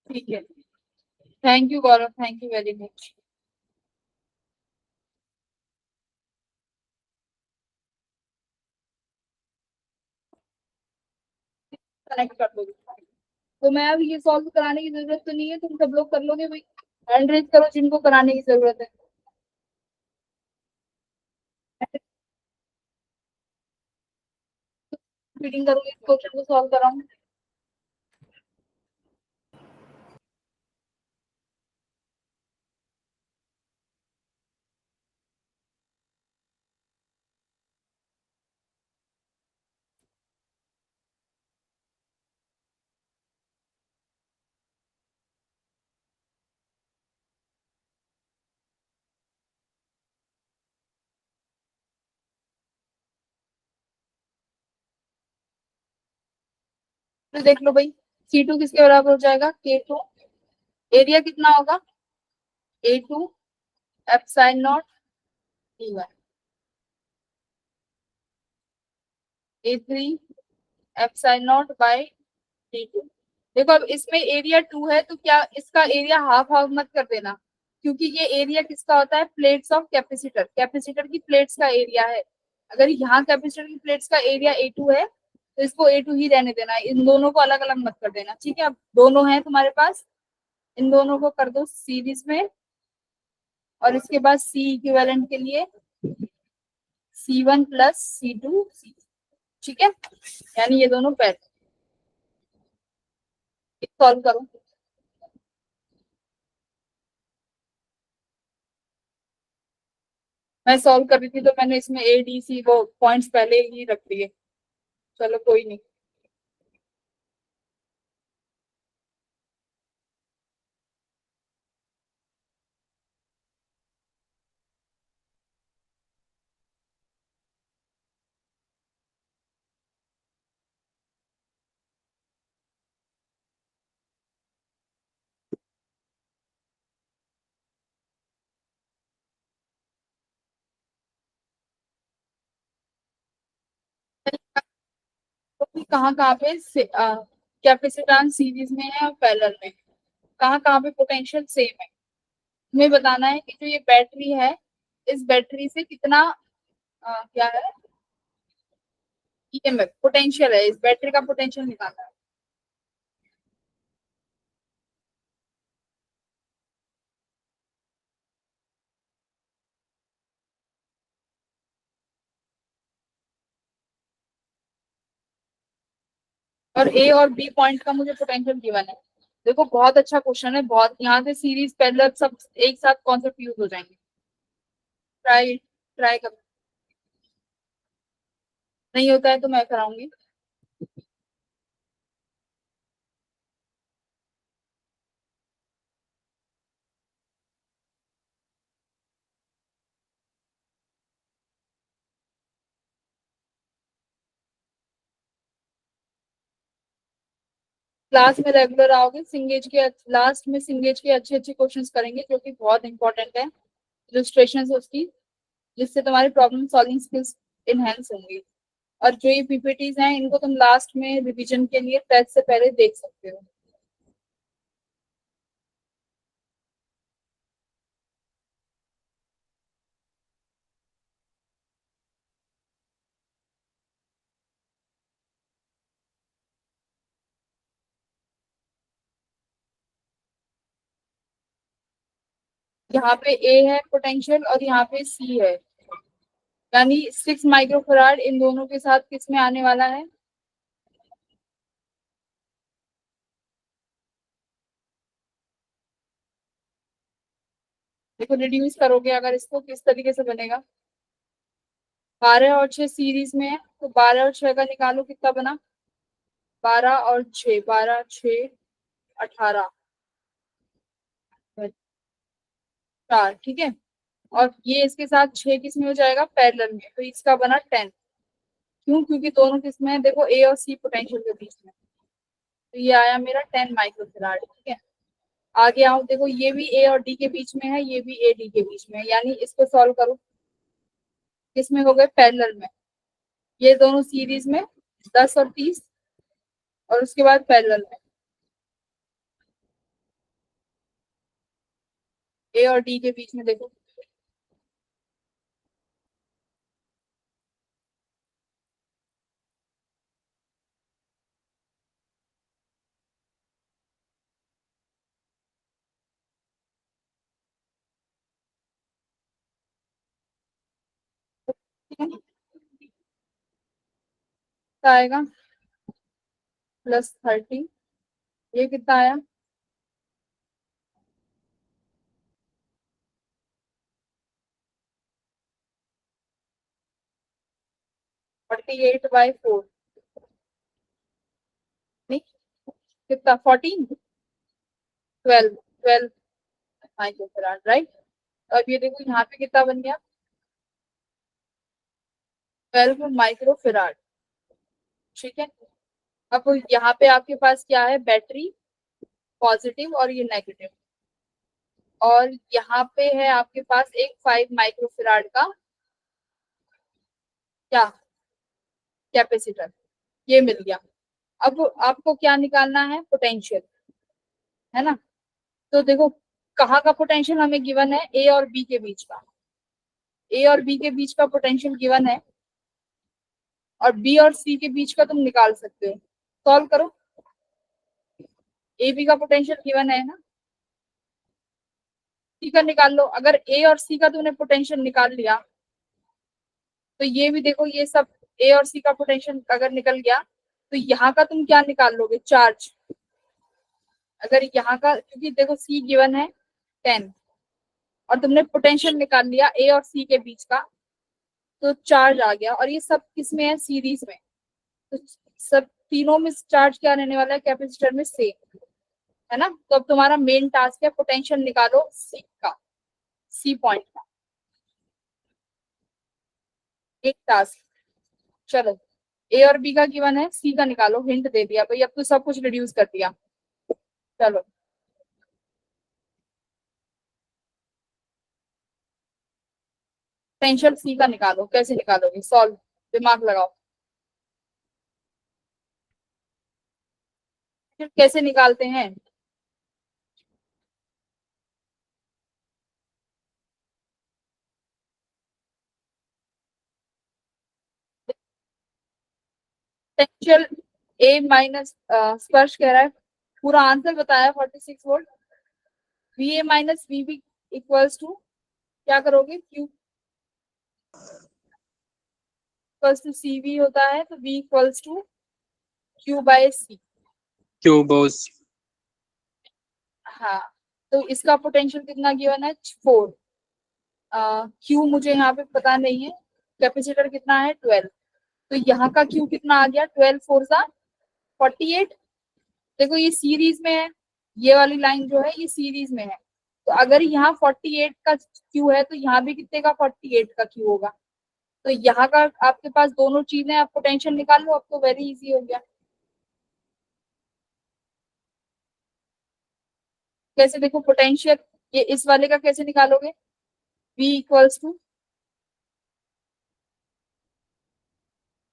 ठीक है। Thank you Gaurav, thank you very much. Connect कर दोगे तो मैं अब ये सॉल्व कराने की जरूरत तो नहीं है, तुम सब लोग कर लोगे भाई। हैंड रेज करो जिनको कराने की जरूरत है। मीटिंग करोगे इस क्वेश्चन को सॉल्व कराऊं। तो देख लो भाई, C2 किसके बराबर हो जाएगा, K2। एरिया कितना होगा, A2 epsilon not D1, A3 epsilon not by D2। देखो अब इसमें एरिया 2 है तो क्या इसका एरिया हाफ हाफ मत कर देना, क्योंकि ये एरिया किसका होता है, प्लेट्स ऑफ कैपेसिटर, कैपेसिटर की प्लेट्स का एरिया है। अगर यहाँ कैपेसिटर की प्लेट्स का एरिया A2 है तो इसको A2 ही रहने देना, इन दोनों को अलग अलग मत कर देना। ठीक है, अब दोनों है तुम्हारे पास, इन दोनों को कर दो सीरीज में, और इसके बाद C इक्विवेलेंट के लिए C1 प्लस C2 C। ठीक है, यानी ये दोनों पैर। सॉल्व करो। मैं सॉल्व कर रही थी तो मैंने इसमें A D C वो पॉइंट्स पहले ही रख दिए। चलो कोई नहीं। तो कहाँ कहाँ पे कैपेसिटेंस सीरीज में है और पैरेलल में, कहाँ कहाँ पे पोटेंशियल सेम है। तुम्हें बताना है कि जो ये बैटरी है, इस बैटरी से कितना क्या है, EMF पोटेंशियल है, इस बैटरी का पोटेंशियल निकालना है। और A और B पॉइंट का मुझे पोटेंशियल गिवन है। देखो बहुत अच्छा क्वेश्चन है, बहुत यहाँ से सीरीज पैरेलल सब एक साथ कॉन्सेप्ट यूज हो जाएंगे। ट्राई ट्राई करो। नहीं होता है तो मैं कराऊंगी। क्लास में रेगुलर आओगे, सिंगेज के लास्ट में सिंगेज के अच्छे अच्छे क्वेश्चंस करेंगे जो कि बहुत इंपॉर्टेंट है, इलस्ट्रेशन उसकी, जिससे तुम्हारी प्रॉब्लम सॉल्विंग स्किल्स इनहेंस होंगी। और जो ये पीपीटीज हैं इनको तुम लास्ट में रिवीजन के लिए टेस्ट से पहले देख सकते हो। यहाँ पे A है पोटेंशियल और यहाँ पे C है, यानी 6 माइक्रोफराड इन दोनों के साथ किस में आने वाला है। देखो रिड्यूस करोगे अगर इसको किस तरीके से बनेगा, 12 और 6 सीरीज में है तो 12 और 6 का निकालो कितना बना, 12 और 6, 12 6 18 4। ठीक है, और ये इसके साथ 6 किस में हो जाएगा, पैरेलल में, तो इसका बना 10। क्यों, क्योंकि दोनों किस में है, देखो A और C पोटेंशियल के बीच में, तो ये आया मेरा 10 माइक्रोफेराड। ठीक है, आगे आओ, देखो ये भी A और D के बीच में है, ये भी A D के बीच में है, यानी इसको सॉल्व करो, किसमें हो गए, पैरेलल में। ये दोनों सीरीज में 10 और 30, और उसके बाद पैरेलल में। ए और डी के बीच में देखो, ठीक है, कितना आएगा +30, ये कितना आया 48/4, नहीं कितना 14, 12 माइक्रोफेराड, राइट। अब ये देखो यहाँ पे कितना बन गया 12 माइक्रोफेराड, ठीक है। अब यहाँ पे आपके पास क्या है, बैटरी पॉजिटिव और ये नेगेटिव, और यहाँ पे है आपके पास एक 5 माइक्रोफेराड का क्या कैपेसिटर, ये मिल गया। अब आपको क्या निकालना है, पोटेंशियल, है ना। तो देखो कहाँ का पोटेंशियल हमें गिवन है, ए और बी के बीच का, ए और बी के बीच का पोटेंशियल गिवन है, और बी और सी के बीच का तुम निकाल सकते हो, सॉल्व करो। ए बी का पोटेंशियल गिवन है ना, सी का निकाल लो। अगर ए और सी का तुमने पोटेंशियल निकाल लिया, तो ये भी देखो, ये सब ए और सी का पोटेंशियल अगर निकल गया, तो यहाँ का तुम क्या निकाल लोगे, चार्ज। अगर यहाँ का, क्योंकि देखो सी गिवन है 10, और तुमने पोटेंशियल निकाल लिया ए और सी के बीच का, तो चार्ज आ गया। और ये सब किस में है, सीरीज में, तो सब तीनों में चार्ज क्या रहने वाला है, कैपेसिटर में सेम, है ना। तो अब तुम्हारा मेन टास्क है पोटेंशियल निकालो सी का, सी पॉइंट का, एक टास्क। चलो ए और बी का गिवन है, सी का निकालो, हिंट दे दिया भाई, अब तो सब कुछ रिड्यूस कर दिया। चलो पोटेंशियल सी का निकालो, कैसे निकालोगे, सॉल्व, दिमाग लगाओ। फिर कैसे निकालते हैं, पोटेंशियल ए माइनस, स्पर्श कह रहा है, पूरा आंसर बताया 46 volt, V A minus V B equals to, क्या करोगे, Q equals to C V होता है, तो वी इक्वल्स टू Q/C। क्यूबोस। हाँ, तो इसका पोटेंशियल कितना गिवन है, 4, क्यू मुझे यहाँ पे पता नहीं है, कैपेसिटर कितना है 12, तो यहाँ का क्यू कितना आ गया, 12 4 48। देखो ये सीरीज में है, ये वाली लाइन जो है ये सीरीज में है, तो अगर यहाँ 48 का क्यू है, तो यहाँ भी कितने का 48 का क्यू होगा। तो यहाँ का आपके पास दोनों चीजें, आप पोटेंशियल निकाल लो, अब तो वेरी इजी हो गया। कैसे देखो पोटेंशियल, ये इस वाले का कैसे निकालोगे, V इक्वल्स टू,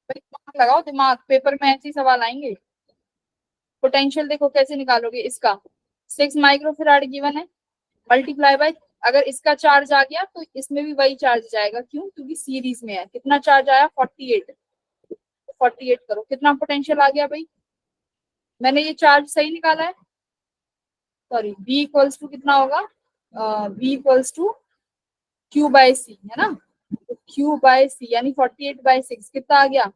दिमाग लगाओ, दिमाग, पेपर में ऐसे ही सवाल आएंगे। पोटेंशियल देखो कैसे निकालोगे, इसका 6 माइक्रोफेराड गिवन है, मल्टीप्लाई बाय, अगर इसका चार्ज आ गया तो इसमें भी वही चार्ज जाएगा, क्यों, क्योंकि सीरीज में है। कितना चार्ज आया 48, 48 करो, कितना पोटेंशियल आ गया भाई, मैंने ये चार्ज सही निकाला है, सॉरी, V इक्वल्स टू कितना होगा, V इक्वल्स टू Q/C, है ना। तो Q/C यानी 48/6 कितना आ गया,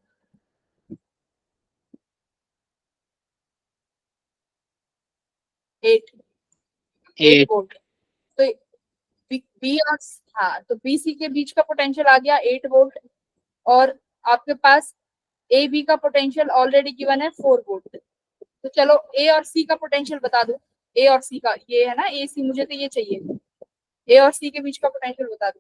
8 8। वोल्ट। तो बी और, हाँ, तो बी सी के बीच का पोटेंशियल आ गया 8 वोल्ट, और आपके पास ए बी का पोटेंशियल ऑलरेडी गिवन है 4 वोल्ट। तो चलो ए और सी का पोटेंशियल बता दो, ए और सी का, ये है ना ए सी, मुझे तो ये चाहिए, ए और सी के बीच का पोटेंशियल बता दो।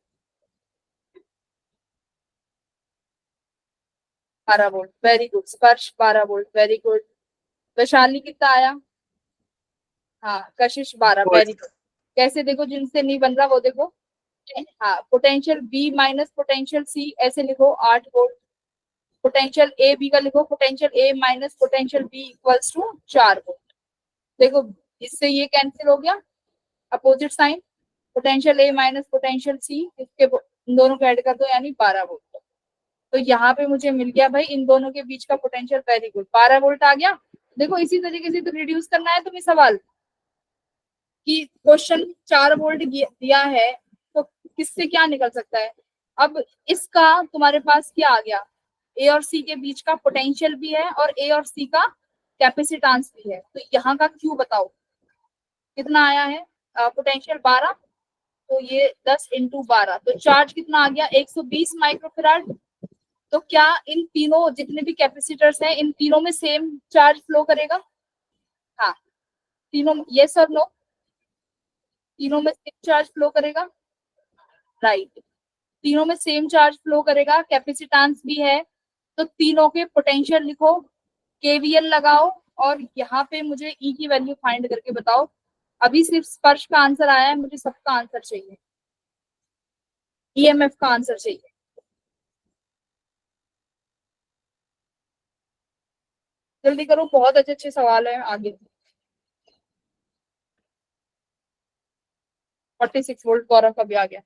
12 वोल्ट, वेरी गुड, स्पर्श 12 वोल्ट, वेरी गुड। वैशाली कितना आया, हाँ कशिश 12, वेरी गुड। कैसे देखो, जिनसे नहीं बन रहा वो देखो, हाँ, potential B minus potential C ऐसे लिखो, 8 वोल्ट। पोटेंशियल ए बी का लिखो, potential A minus potential B equals to 4 volt. देखो इससे ये कैंसिल हो गया, opposite sign, potential A minus potential C, इसके इन दोनों को ऐड कर दो यानी 12 वोल्ट। तो यहाँ पे मुझे मिल गया भाई इन दोनों के बीच का पोटेंशियल, वेरी गुड, 12 वोल्ट आ गया। देखो इसी तरीके से तो रिड्यूस करना है तुम्हें सवाल, कि क्वेश्चन 4 वोल्ट दिया है तो किससे क्या निकल सकता है। अब इसका तुम्हारे पास क्या आ गया, ए और सी के बीच का पोटेंशियल भी है और ए और सी का कैपेसिटेंस भी है, तो यहाँ का क्यू बताओ कितना आया है, पोटेंशियल 12, तो ये 10 इंटू 12, तो चार्ज कितना आ गया 120 माइक्रोफेराड। तो क्या इन तीनों जितने भी कैपेसिटर्स हैं इन तीनों में सेम चार्ज फ्लो करेगा? हाँ, तीनों, यस और नो, तीनों में सेम चार्ज फ्लो करेगा, राइट। तीनों में सेम चार्ज फ्लो करेगा, कैपेसिटेंस भी है, तो तीनों के पोटेंशियल लिखो, केवीएल लगाओ, और यहाँ पे मुझे ई की वैल्यू फाइंड करके बताओ। अभी सिर्फ स्पर्श का आंसर आया है, मुझे सबका आंसर चाहिए, ईएमएफ का आंसर चाहिए। जल्दी करो, बहुत अच्छे अच्छे सवाल है आगे। 46 वोल्ट गौरव का भी आ गया।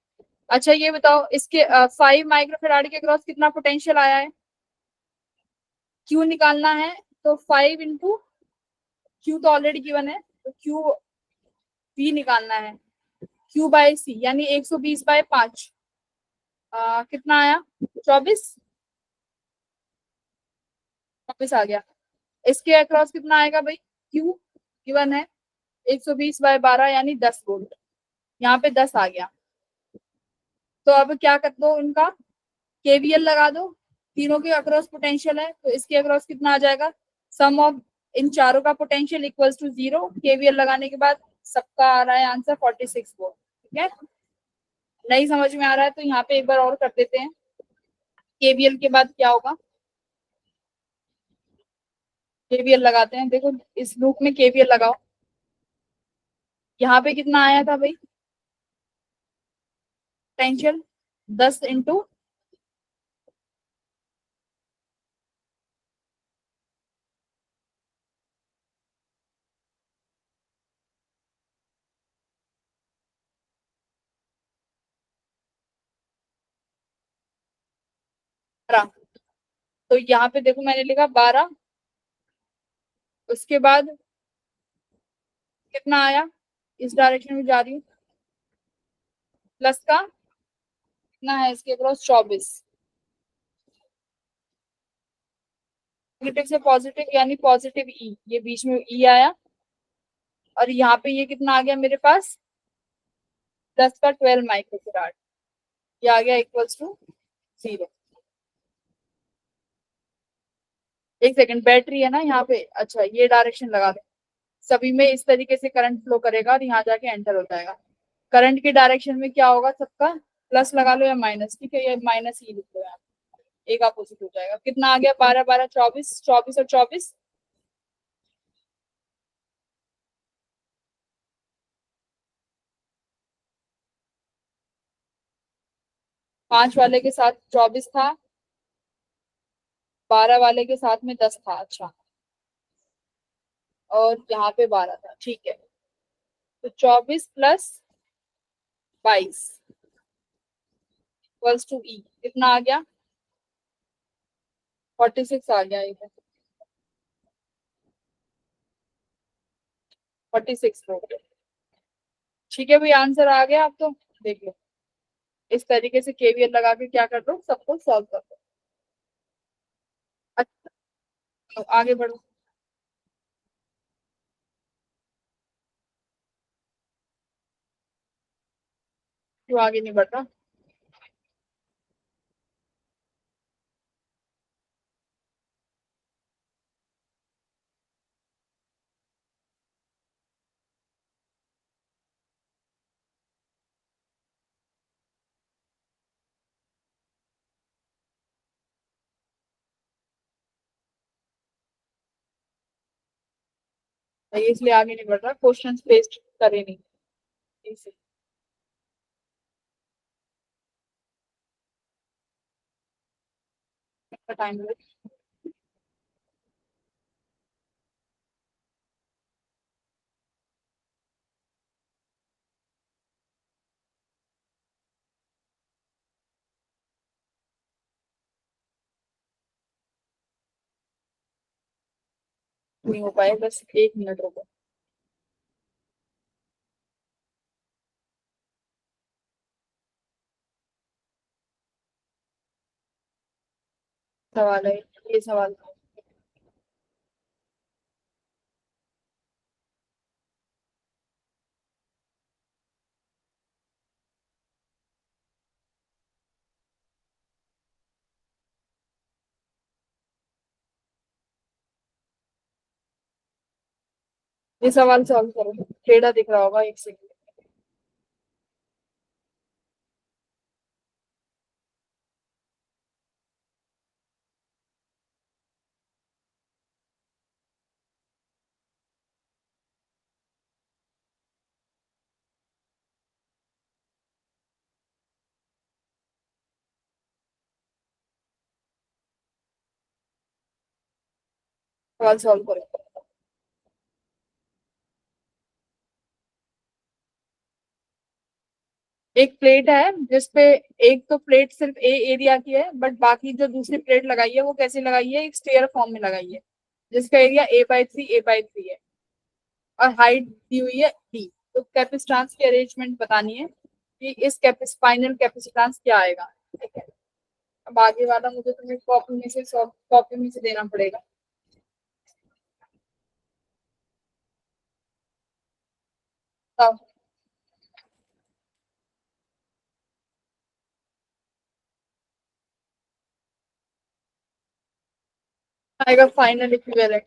अच्छा ये बताओ, इसके 5 माइक्रोफेराड के क्रॉस कितना पोटेंशियल आया है, क्यू निकालना है, तो 5 इंटू क्यू तो ऑलरेडी गिवन है, तो क्यू वी निकालना है, क्यू बाय सी यानी 120 बाय 5, कितना आया 24, 24 आ गया। इसके अक्रॉस कितना आएगा भाई, क्यू गिवन है 120 बाय 12 यानी 10 वोल्ट, यहाँ पे 10 आ गया। तो अब क्या कर दो, इनका केवीएल लगा दो, तीनों के अक्रॉस पोटेंशियल है, तो इसके अक्रॉस कितना आ जाएगा, सम ऑफ इन चारों का पोटेंशियल इक्वल्स टू 0, केवीएल लगाने के बाद सबका आ रहा है आंसर 46 वोल्ट। ठीक है, नहीं समझ में आ रहा है तो यहाँ पे एक बार और कर देते हैं, केवीएल के बाद क्या होगा, केवीएल लगाते हैं, देखो इस लूप में केवीएल लगाओ, यहाँ पे कितना आया था भाई पोटेंशियल, 10 इंटू, तो यहाँ पे देखो मैंने लिखा 12, उसके बाद कितना आया, इस डायरेक्शन में जा रही हूँ, प्लस का कितना है इसके क्रॉस 24, नेगेटिव से पॉजिटिव यानी पॉजिटिव ई, ये बीच में ई आया, और यहाँ पे ये कितना आ गया मेरे पास 10 का 12 माइक्रोफेराड, ये आ गया इक्वल्स टू 0। एक सेकंड, बैटरी है ना यहाँ पे, अच्छा ये डायरेक्शन लगा दे, सभी में इस तरीके से करंट फ्लो करेगा और यहाँ जाके एंटर हो जाएगा। करंट की डायरेक्शन में क्या होगा सबका, प्लस लगा लो या माइनस, ठीक है, ये माइनस ही लिख लो यहाँ, एक अपोजिट हो जाएगा। कितना आ गया 12 12 24, 24 और 24, 5 वाले के साथ 24 था, 12 वाले के साथ में 10 था, अच्छा, और यहाँ पे 12 था, ठीक है, तो 24 प्लस 22 इक्वल्स टू ई, कितना आ गया 46 आ गया, 46 हो गया। ठीक है भाई, आंसर आ गया, आप तो देख लो, इस तरीके से केवीएल लगा के क्या कर दो, सबको सॉल्व कर दो। अच्छा, तो आगे बढ़ो, क्यों आगे नहीं बढ़ रहा, भाई इसलिए आगे नहीं बढ़ रहा, क्वेश्चन पेस्ट करे नहीं, इसे टाइम। नहीं हो पाए, बस 1 मिनट रुको। सवाल है ये सवाल। ये सवाल सॉल्व करो, टेढ़ा दिख रहा होगा, 1 सेकंड। सवाल सॉल्व करो। एक प्लेट है जिसपे, एक तो प्लेट सिर्फ ए एरिया की है, बट बाकी जो दूसरी प्लेट लगाई है वो कैसे लगाई है, एक स्टेयर फॉर्म में लगाई है, जिसका एरिया A/3 है, और हाइट दी हुई है D। तो कैपेसिटेंस की अरेंजमेंट बतानी है कि इस फाइनल कैपेसिटेंस क्या आएगा। ठीक है, अब आगे वाला मुझे तुम्हें कॉपी में से देना पड़ेगा। तो आएगा फाइनल इक्विवेलेंट।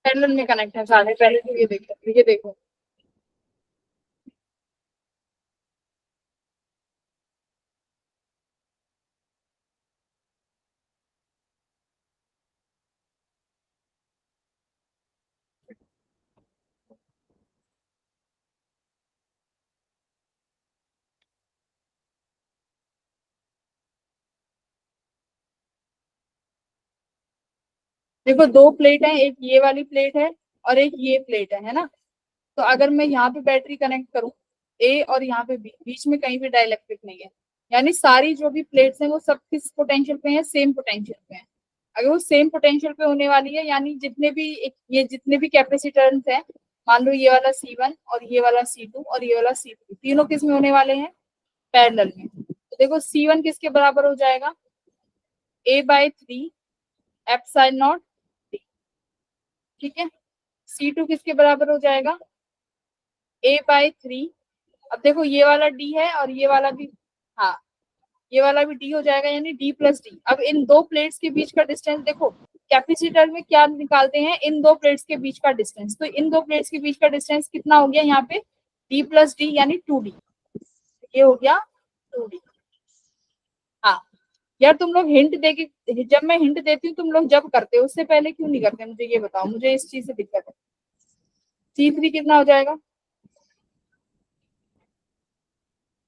पैरेलल में कनेक्ट है सारे, पहले तो ये देखो, ये देखो। देखो दो प्लेट है, एक ये वाली प्लेट है और एक ये प्लेट है ना। तो अगर मैं यहाँ पे बैटरी कनेक्ट करूँ ए, और यहाँ पे बी, बीच में कहीं भी डाइलेक्ट्रिक नहीं है, यानी सारी जो भी प्लेट्स हैं वो सब किस पोटेंशियल पे हैं, सेम पोटेंशियल पे हैं। अगर वो सेम पोटेंशियल पे होने वाली है, यानी ये जितने भी कैपेसिटेंस हैं, मान लो ये वाला C1 और ये वाला C2 और ये वाला C3, तीनों किस में होने वाले हैं, पैरेलल में। तो देखो C1 किसके बराबर हो जाएगा, A/3 एप्सिलॉन नॉट D। ठीक है, C2 किसके बराबर हो जाएगा, A/3। अब देखो ये वाला D है और ये वाला भी, हाँ ये वाला भी D हो जाएगा, यानी D+D। अब इन दो प्लेट्स के बीच का डिस्टेंस देखो, कैपेसिटर में क्या निकालते हैं, इन दो प्लेट्स के बीच का डिस्टेंस। तो इन दो प्लेट्स के बीच का डिस्टेंस कितना हो गया यहाँ पे, D+D यानी 2D। ये हो गया 2D। हाँ यार, तुम लोग हिंट देके, जब मैं हिंट देती हूँ तुम लोग जब करते हो, उससे पहले क्यों नहीं करते, मुझे ये बताओ, मुझे इस चीज से दिक्कत है। C3 कितना हो जाएगा,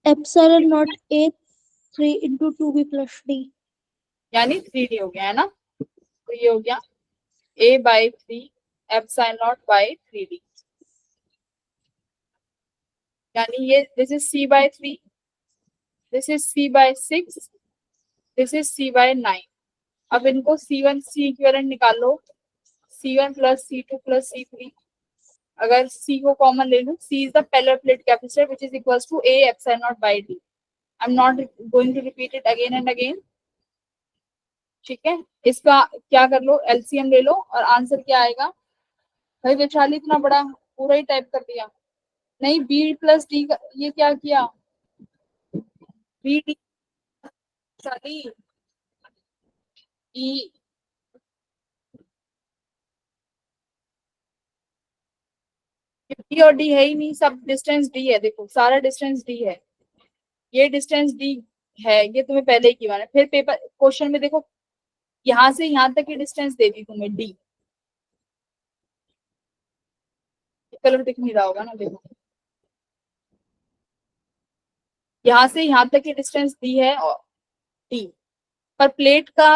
epsilon not A3 into 2B+D। यानी 3D हो गया है ना। तो ये हो गया A/3 epsilon not by 3D, यानी ये this is C/3, this is C/6, this is C/9। अब इनको C1 C इक्विवेलेंट निकाल लो, C1 plus C2 plus C3। अगर C को कॉमन ले लूं, C is the parallel plate capacitor which is equals to A epsilon not by D। I am not going to repeat it again and again. ठीक है, इसका क्या कर लो, LCM ले लो, और आंसर क्या आएगा। भाई वैशाली इतना बड़ा पूरा ही टाइप कर दिया। नहीं, B+D का ये क्या किया, B D, Vaishali E। D और डी है ही नहीं, सब डिस्टेंस डी है, देखो सारा डिस्टेंस डी है, ये डिस्टेंस डी है, ये तुम्हें पहले ही की मैंने। फिर पेपर क्वेश्चन में देखो, यहाँ से यहाँ तक की डिस्टेंस दे दी तुम्हें डी, कलर दिख नहीं रहा होगा ना, देखो यहाँ से यहाँ तक की डिस्टेंस दी है और डी, पर प्लेट का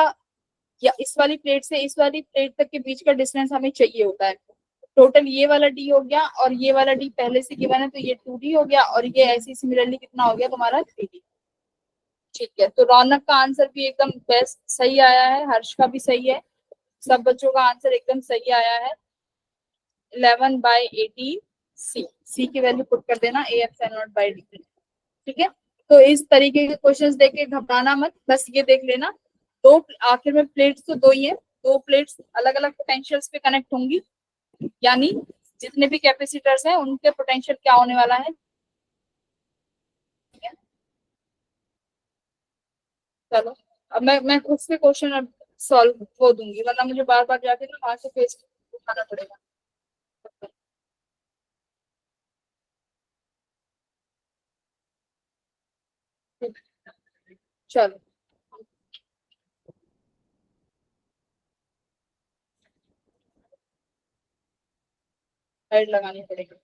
या इस वाली प्लेट से इस वाली प्लेट तक के बीच का डिस्टेंस हमें चाहिए होता है। टोटल ये वाला डी हो गया और ये वाला डी पहले से गिवन है, तो ये 2D हो गया, और ये ऐसे सिमिलरली कितना हो गया तुम्हारा 3D। ठीक है, तो रौनक का आंसर भी एकदम बेस्ट सही आया है, हर्ष का भी सही है, सब बच्चों का आंसर एकदम सही आया है। 11/18 सी की वैल्यू पुट कर देना, A epsilon not by D. ठीक है, तो इस तरीके के क्वेश्चंस देख के घबराना मत, बस ये देख लेना, दो आखिर में प्लेट्स तो दो ही है, दो प्लेट्स अलग अलग पोटेंशियल्स पे कनेक्ट होंगी, यानी जितने भी कैपेसिटर्स हैं उनके पोटेंशियल क्या होने वाला है। ठीक है? चलो, अब मैं खुद से क्वेश्चन अब सॉल्व हो दूंगी, वरना मुझे बार बार जाके ना वहां से फेस उठाना पड़ेगा। चलो, साइड लगानी पड़ेगी।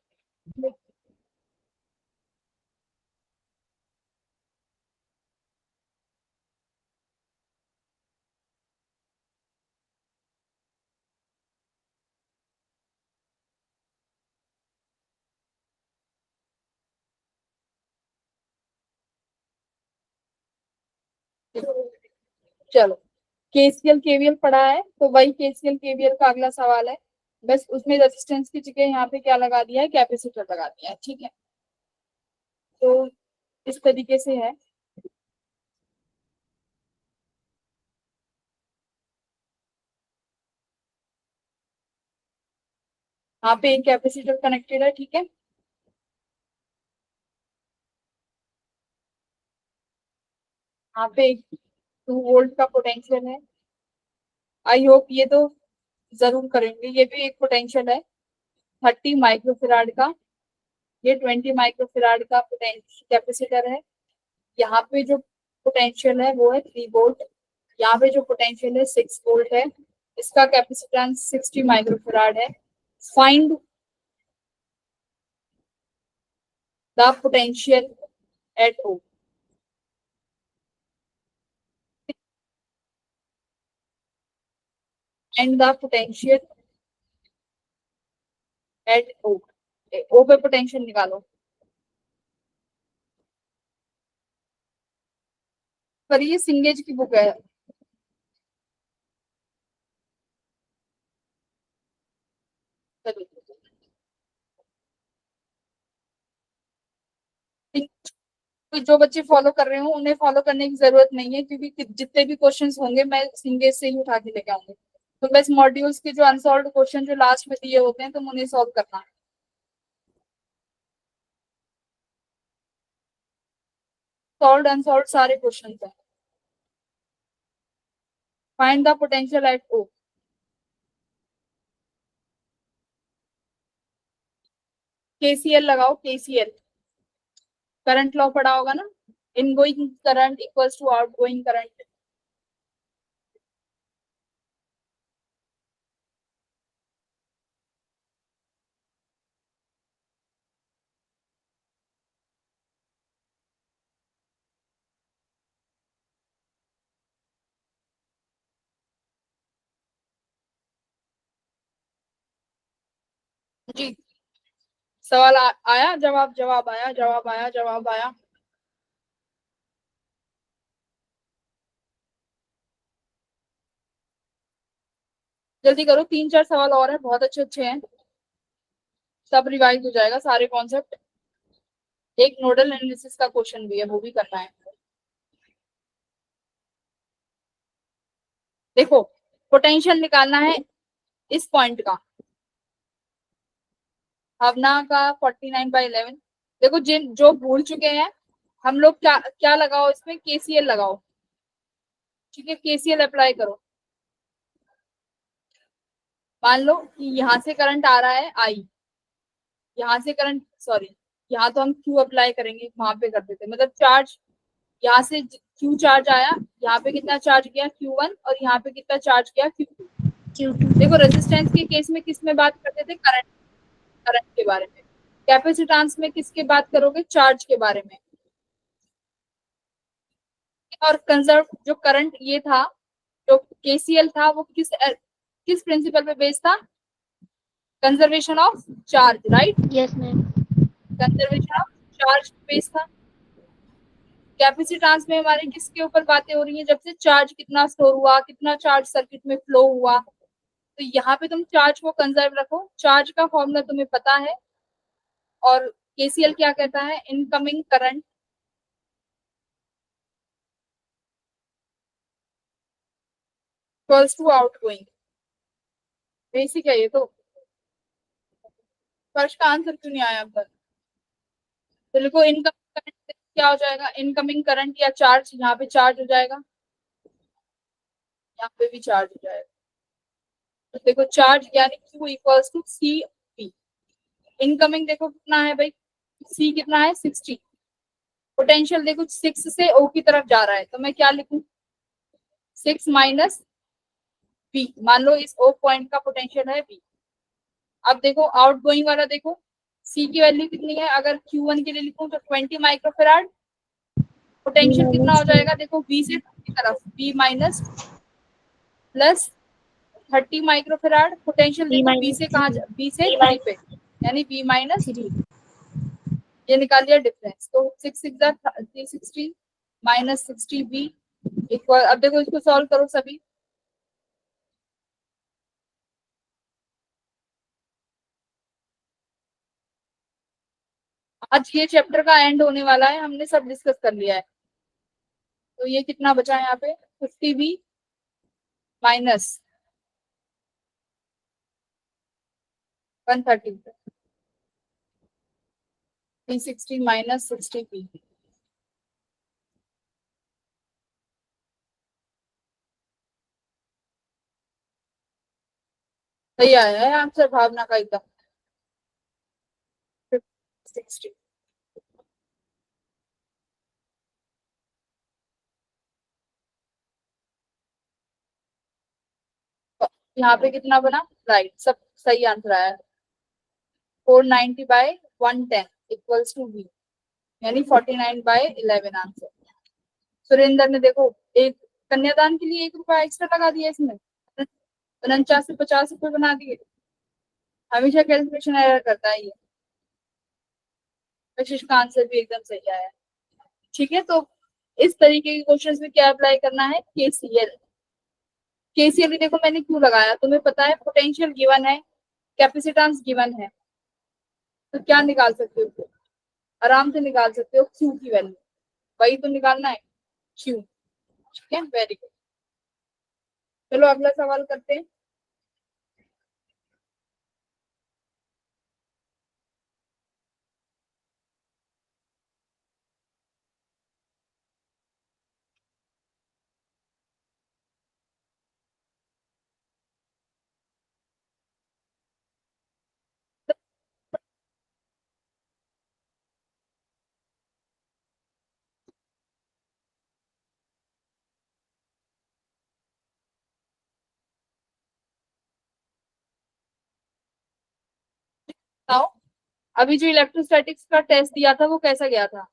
चलो, केसीएल केवीएल पढ़ा है, तो वही केसीएल केवीएल का अगला सवाल है, बस उसमें रेजिस्टेंस की जगह यहाँ पे क्या लगा दिया है, कैपेसिटर लगा दिया है। ठीक है, तो इस तरीके से है। यहाँ पे एक कैपेसिटर कनेक्टेड है, ठीक है, यहाँ पे एक 2 वोल्ट का पोटेंशियल है। आई होप ये तो जरूर करेंगे, ये भी एक पोटेंशियल है 30 माइक्रोफेराड का, ये 20 माइक्रोफेराड का पोटेंशियल कैपेसिटर है। यहाँ पे जो पोटेंशियल है वो है 3 वोल्ट, यहाँ पे जो पोटेंशियल है 6 वोल्ट है, इसका कैपेसिटेंस 60 माइक्रोफेराड है। Find the potential at O, and the potential at O, O पे पोटेंशियल निकालो। पर ये सिंगेज की बुक है, जो बच्चे फॉलो कर रहे हो उन्हें फॉलो करने की जरूरत नहीं है, क्योंकि जितने भी क्वेश्चंस होंगे मैं सिंगेज से ही उठा के लेके आऊंगी। तो बस मॉड्यूल्स के जो अनसॉल्व क्वेश्चन जो लास्ट में दिए होते हैं तुम उन्हें सॉल्व करना। सॉल्व अनसॉल्व सारे क्वेश्चन हैं। Find the potential at O, KCL लगाओ, केसीएल करंट लॉ पढ़ा होगा ना, ingoing current equals to outgoing current. जी, सवाल आया, जवाब जवाब आया, जवाब आया, जवाब आया। जल्दी करो, 3-4 सवाल और हैं, बहुत अच्छे अच्छे हैं, सब रिवाइज हो जाएगा सारे कॉन्सेप्ट। एक नोडल एनालिसिस का क्वेश्चन भी है, वो भी करना है। देखो, पोटेंशियल निकालना है इस पॉइंट का, भावना का 49/11। देखो, जिन जो भूल चुके हैं, हम लोग क्या क्या लगाओ इसमें, केसीएल लगाओ। ठीक है, केसीएल अप्लाई करो। मान लो कि यहाँ से करंट आ रहा है आई, यहाँ से करंट, सॉरी, यहाँ तो हम क्यू अप्लाई करेंगे, वहां पे कर देते, मतलब चार्ज यहाँ से क्यू चार्ज आया, यहाँ पे कितना चार्ज गया Q1, और यहाँ पे कितना चार्ज गया Q2। Q2. देखो रेजिस्टेंस के केस में किस में बात करते थे, करंट, करंट के बारे में। कैपेसिटेंस में किसके बात करोगे, चार्ज के बारे में। और कंजर्व जो करंट ये था, जो केसीएल था, वो किस प्रिंसिपल पे बेस्ड था, conservation of charge, right, Yes, ma'am. Conservation of charge based था। कैपेसिटेंस में हमारे किसके ऊपर बातें हो रही हैं, जब से चार्ज कितना स्टोर हुआ, कितना चार्ज सर्किट में फ्लो हुआ। तो यहाँ पे तुम चार्ज को कंजर्व रखो, चार्ज का फॉर्मूला तुम्हें पता है, और केसीएल क्या कहता है, incoming current equals to outgoing. Basic है ये तो, फर्स्ट का आंसर क्यों नहीं आया अब तक। तो देखो इनकमिंग करंट क्या हो जाएगा, इनकमिंग करंट या चार्ज, यहाँ पे चार्ज हो जाएगा, यहाँ पे भी चार्ज हो जाएगा। तो देखो चार्ज यानी Q equals to C P. Incoming देखो कितना है भाई, सी कितना है 60। पोटेंशियल देखो 6 से O की तरफ जा रहा है, तो मैं क्या लिखूं, 6 माइनस V। मान लो इस O पॉइंट का पोटेंशियल है V। अब देखो आउट गोइंग वाला देखो, C की वैल्यू कितनी है, अगर Q1 के लिए लिखूं तो 20 माइक्रोफेराड। पोटेंशियल कितना हो जाएगा, देखो V से की तरफ, V minus plus 30 microfarad. Potential देखो V से कहाँ, V से 3 पे, यानी V माइनस 3। ये निकाल लिया डिफरेंस, तो 6 6 360 माइनस 60 V इक्वल। अब देखो इसको सॉल्व करो सभी, आज ये चैप्टर का एंड होने वाला है, हमने सब डिस्कस कर लिया है। तो ये कितना बचा है यहाँ पे, 50V माइनस 130, 360 माइनस 60V। सही आया है आंसर भावना का एकदम, 60। यहाँ पे कितना बना, राइट, सब सही आंसर आया। 490/110 इक्वल्स टू V, यानी 49/11 आंसर। सुरेंद्र ने देखो एक कन्यादान के लिए 1 रुपया एक्स्ट्रा लगा दिया इसमें, 49 से 50 रुपए बना दिए। हमेशा कैलकुलेशन एरर करता है ये। कशिश का आंसर भी एकदम सही आया। ठीक है, तो इस तरीके के क्वेश्चंस में क्या अप्लाई करना है, केसीएल। केसीएल भी देखो मैंने क्यों लगाया, तुम्हें पता है पोटेंशियल गिवन है, कैपेसिटेंस गिवन है, तो क्या निकाल सकते हो, आराम से निकाल सकते हो क्यू की वैल्यू, वही तो निकालना है, क्यू। ठीक है, वेरी गुड। चलो अगला सवाल करते हैं। बताओ, अभी जो इलेक्ट्रोस्टैटिक्स का टेस्ट दिया था वो कैसा गया था।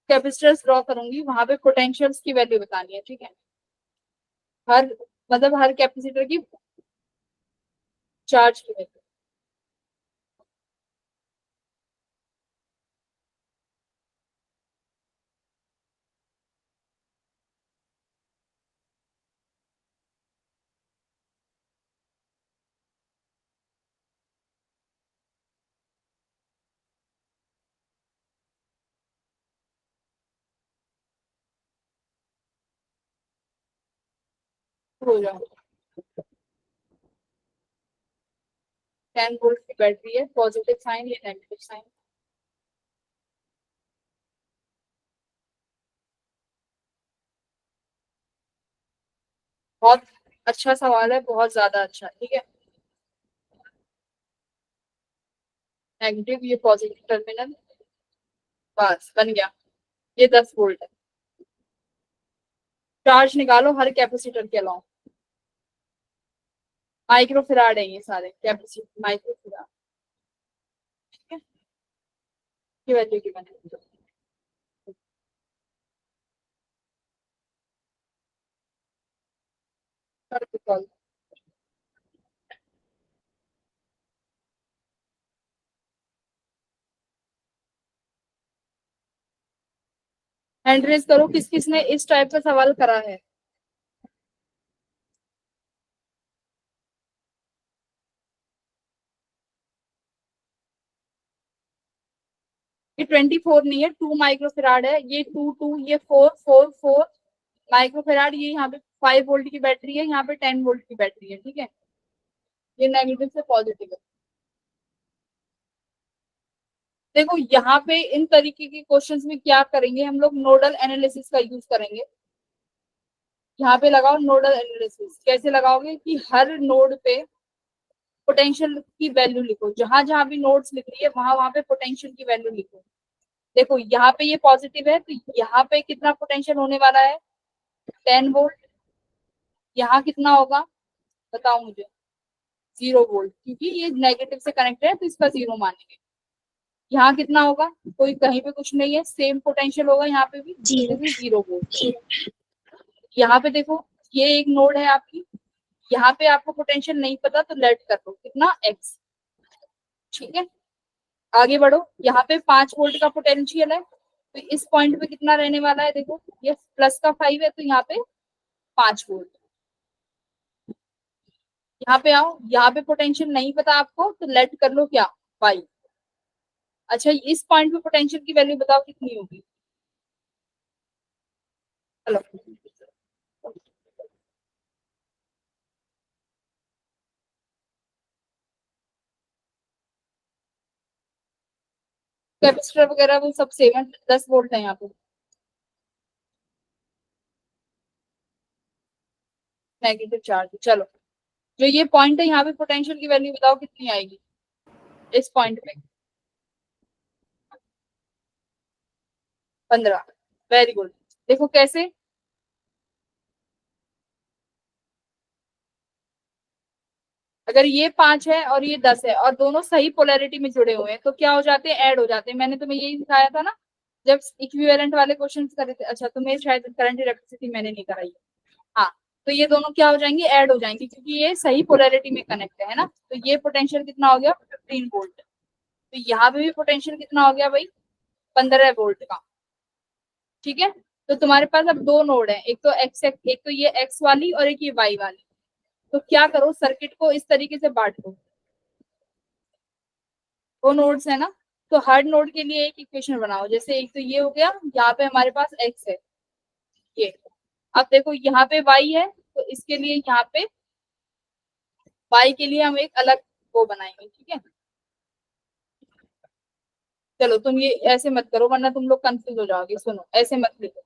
कैपेसिटर्स ड्रॉ करूंगी, वहां पे पोटेंशियल्स की वैल्यू बतानी है, ठीक है, हर, मतलब हर कैपेसिटर की चार्ज की वैल्यू। हो जाओ, 10 वोल्ट की बैटरी है, पॉजिटिव साइन या नेगेटिव साइन। बहुत अच्छा सवाल है, बहुत ज्यादा अच्छा, ठीक है। नेगेटिव, ये पॉजिटिव टर्मिनल, बस बन गया। ये 10 वोल्ट है। चार्ज निकालो हर कैपेसिटर के अलावा। माइक्रोफेराड है ये सारे कैपेसिटर, माइक्रोफेराड, ठीक है। की वैल्यू की बने हैंड रेज करो किस किस ने इस टाइप का सवाल करा है। ये 24 नहीं है, 2 माइक्रोफेराड है, ये 2 ये 4 माइक्रोफेराड, ये यहाँ पे 5 वोल्ट की बैटरी है, यहाँ पे 10 वोल्ट की बैटरी है, ठीक है। ये नेगेटिव से पॉजिटिव है। देखो यहाँ पे इन तरीके के क्वेश्चंस में क्या करेंगे हम लोग, नोडल एनालिसिस का यूज करेंगे। यहाँ पे लगाओ नोडल एनालिसिस, कैसे लगाओगे कि हर नोड पे पोटेंशियल की वैल्यू लिखो, जहां जहां भी नोड्स लिख रही है वहां वहां पे पोटेंशियल की वैल्यू लिखो। देखो यहाँ पे ये पॉजिटिव है, तो यहाँ पे कितना पोटेंशियल होने वाला है, 10 वोल्ट। यहाँ कितना होगा बताओ मुझे, 0 वोल्ट, क्योंकि ये नेगेटिव से कनेक्टेड है तो इसका 0 मानेंगे। यहाँ कितना होगा, कोई कहीं पे कुछ नहीं है, सेम पोटेंशियल होगा यहाँ पे भी, जीरो। 0 वोल्ट। यहाँ पे देखो ये एक नोड है आपकी, यहाँ पे आपको पोटेंशियल नहीं पता तो लेट कर दो कितना, x, ठीक है। आगे बढ़ो, यहाँ पे 5 वोल्ट का पोटेंशियल है, तो इस पॉइंट पे कितना रहने वाला है, देखो ये प्लस का 5 है तो यहाँ पे 5 वोल्ट। यहाँ पे आओ, यहाँ पे पोटेंशियल नहीं पता आपको तो लेट कर लो क्या, y। अच्छा इस पॉइंट पे पोटेंशियल की वैल्यू बताओ कितनी होगी, चलो कैपेसिटर वगैरह वो सब सेम है, 10 वोल्ट है यहाँ पे। नेगेटिव चार्ज, चलो जो ये पॉइंट है यहाँ पे पोटेंशियल की वैल्यू बताओ कितनी आएगी इस पॉइंट पे, 15। Very good. देखो कैसे, अगर ये 5 है और ये 10 है और दोनों सही पोलैरिटी में जुड़े हुए हैं तो क्या हो जाते हैं, ऐड हो जाते हैं। मैंने तुम्हें यही सिखाया था ना जब इक्विवेलेंट वाले क्वेश्चन करे थे। अच्छा तुम्हें शायद करंट इलेक्ट्रिसिटी मैंने नहीं कराई है। हाँ, तो ये दोनों क्या हो जाएंगे, ऐड हो जाएंगे, क्योंकि ये सही पोलैरिटी में कनेक्ट है ना। तो ये पोटेंशियल कितना हो गया, 15 वोल्ट। तो यहाँ पे भी पोटेंशियल कितना हो गया भाई, 15 वोल्ट का, ठीक है। तो तुम्हारे पास अब दो नोड है, एक तो एक तो ये एक्स वाली और एक ये वाई वाली। तो क्या करो, सर्किट को इस तरीके से बांट दो, दो नोड्स है ना, तो हर नोड के लिए एक इक्वेशन बनाओ। जैसे एक तो ये हो गया, यहाँ पे हमारे पास एक्स है ये, अब देखो यहाँ पे वाई है तो इसके लिए यहाँ पे वाई के लिए हम एक अलग वो बनाएंगे, ठीक है। चलो तुम ये ऐसे मत करो वरना तुम लोग कंफ्यूज हो जाओगे, सुनो ऐसे मत लिखो,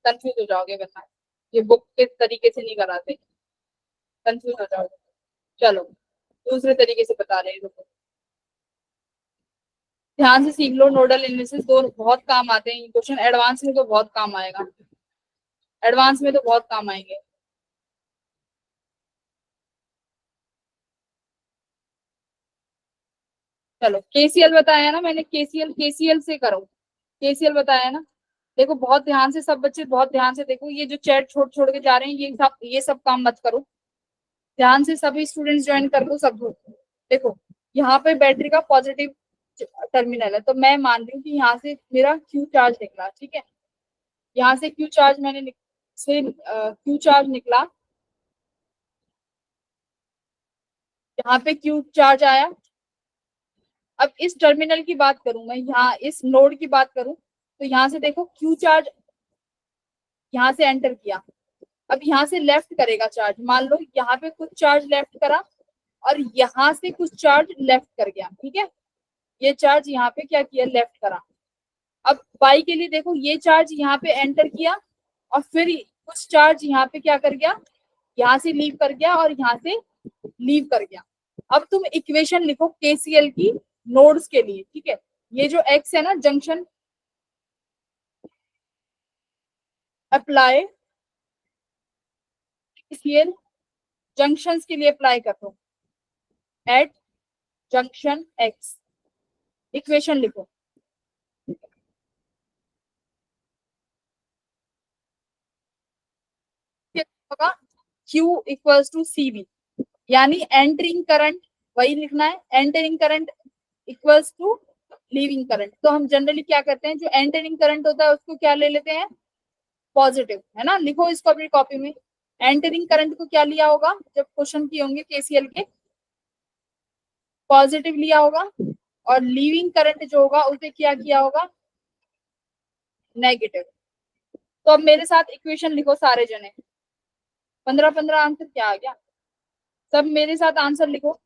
कंफ्यूज हो जाओगे वरना, ये बुक के तरीके से नहीं कराते, कंफ्यूज हो जाओगे। चलो दूसरे तरीके से बता रहे हैं, रुको ध्यान से सीख लो। नोडल एनालिसिस दो बहुत काम आते हैं क्वेश्चन, एडवांस में तो बहुत काम आएगा, एडवांस में तो बहुत काम आएंगे। चलो केसीएल बताया ना मैंने, केसीएल केसीएल से करो, केसीएल बताया ना। देखो बहुत ध्यान से सब बच्चे, बहुत ध्यान से देखो, ये जो चैट छोड़ छोड़ के जा रहे हैं ये सब काम मत करो, ध्यान से सभी स्टूडेंट्स ज्वाइन कर लो सब। देखो यहाँ पे बैटरी का पॉजिटिव टर्मिनल है, तो मैं मान रही हूँ कि यहाँ से मेरा क्यू चार्ज निकला, ठीक है। यहाँ से क्यू चार्ज क्यू चार्ज निकला, यहाँ पे क्यू चार्ज आया। अब इस टर्मिनल की बात करूं मैं, यहाँ इस नोड की बात करूं, तो यहाँ से देखो क्यू चार्ज यहाँ से एंटर किया, अब यहाँ से लेफ्ट करेगा चार्ज, मान लो यहाँ पे कुछ चार्ज लेफ्ट करा और यहाँ से कुछ चार्ज लेफ्ट कर गया, ठीक है। ये चार्ज यहाँ पे क्या किया, लेफ्ट करा। अब बाई के लिए देखो, ये चार्ज यहाँ पे एंटर किया और फिर कुछ चार्ज यहाँ पे क्या कर गया, यहाँ से लीव कर गया और यहाँ से लीव कर गया। अब तुम इक्वेशन लिखो केसीएल की नोड्स के लिए, ठीक है। ये जो एक्स है ना जंक्शन, अप्लाई केसीएल जंक्शंस के लिए अप्लाई कर दो एट जंक्शन एक्स। इक्वेशन लिखो, होगा Q इक्वल्स टू CV, यानी एंटरिंग करंट वही लिखना है, entering current equals to leaving current. तो हम जनरली क्या करते हैं, जो एंटरिंग करंट होता है उसको क्या ले लेते हैं, पॉजिटिव, है ना। लिखो इसको अपनी कॉपी में, एंटरिंग करंट को क्या लिया होगा जब क्वेश्चन किए होंगे केसीएल के, पॉजिटिव लिया होगा, और लीविंग करंट जो होगा उसे क्या किया होगा, नेगेटिव। तो अब मेरे साथ इक्वेशन लिखो सारे जने, 15-15 आंसर क्या आ गया, सब मेरे साथ आंसर लिखो।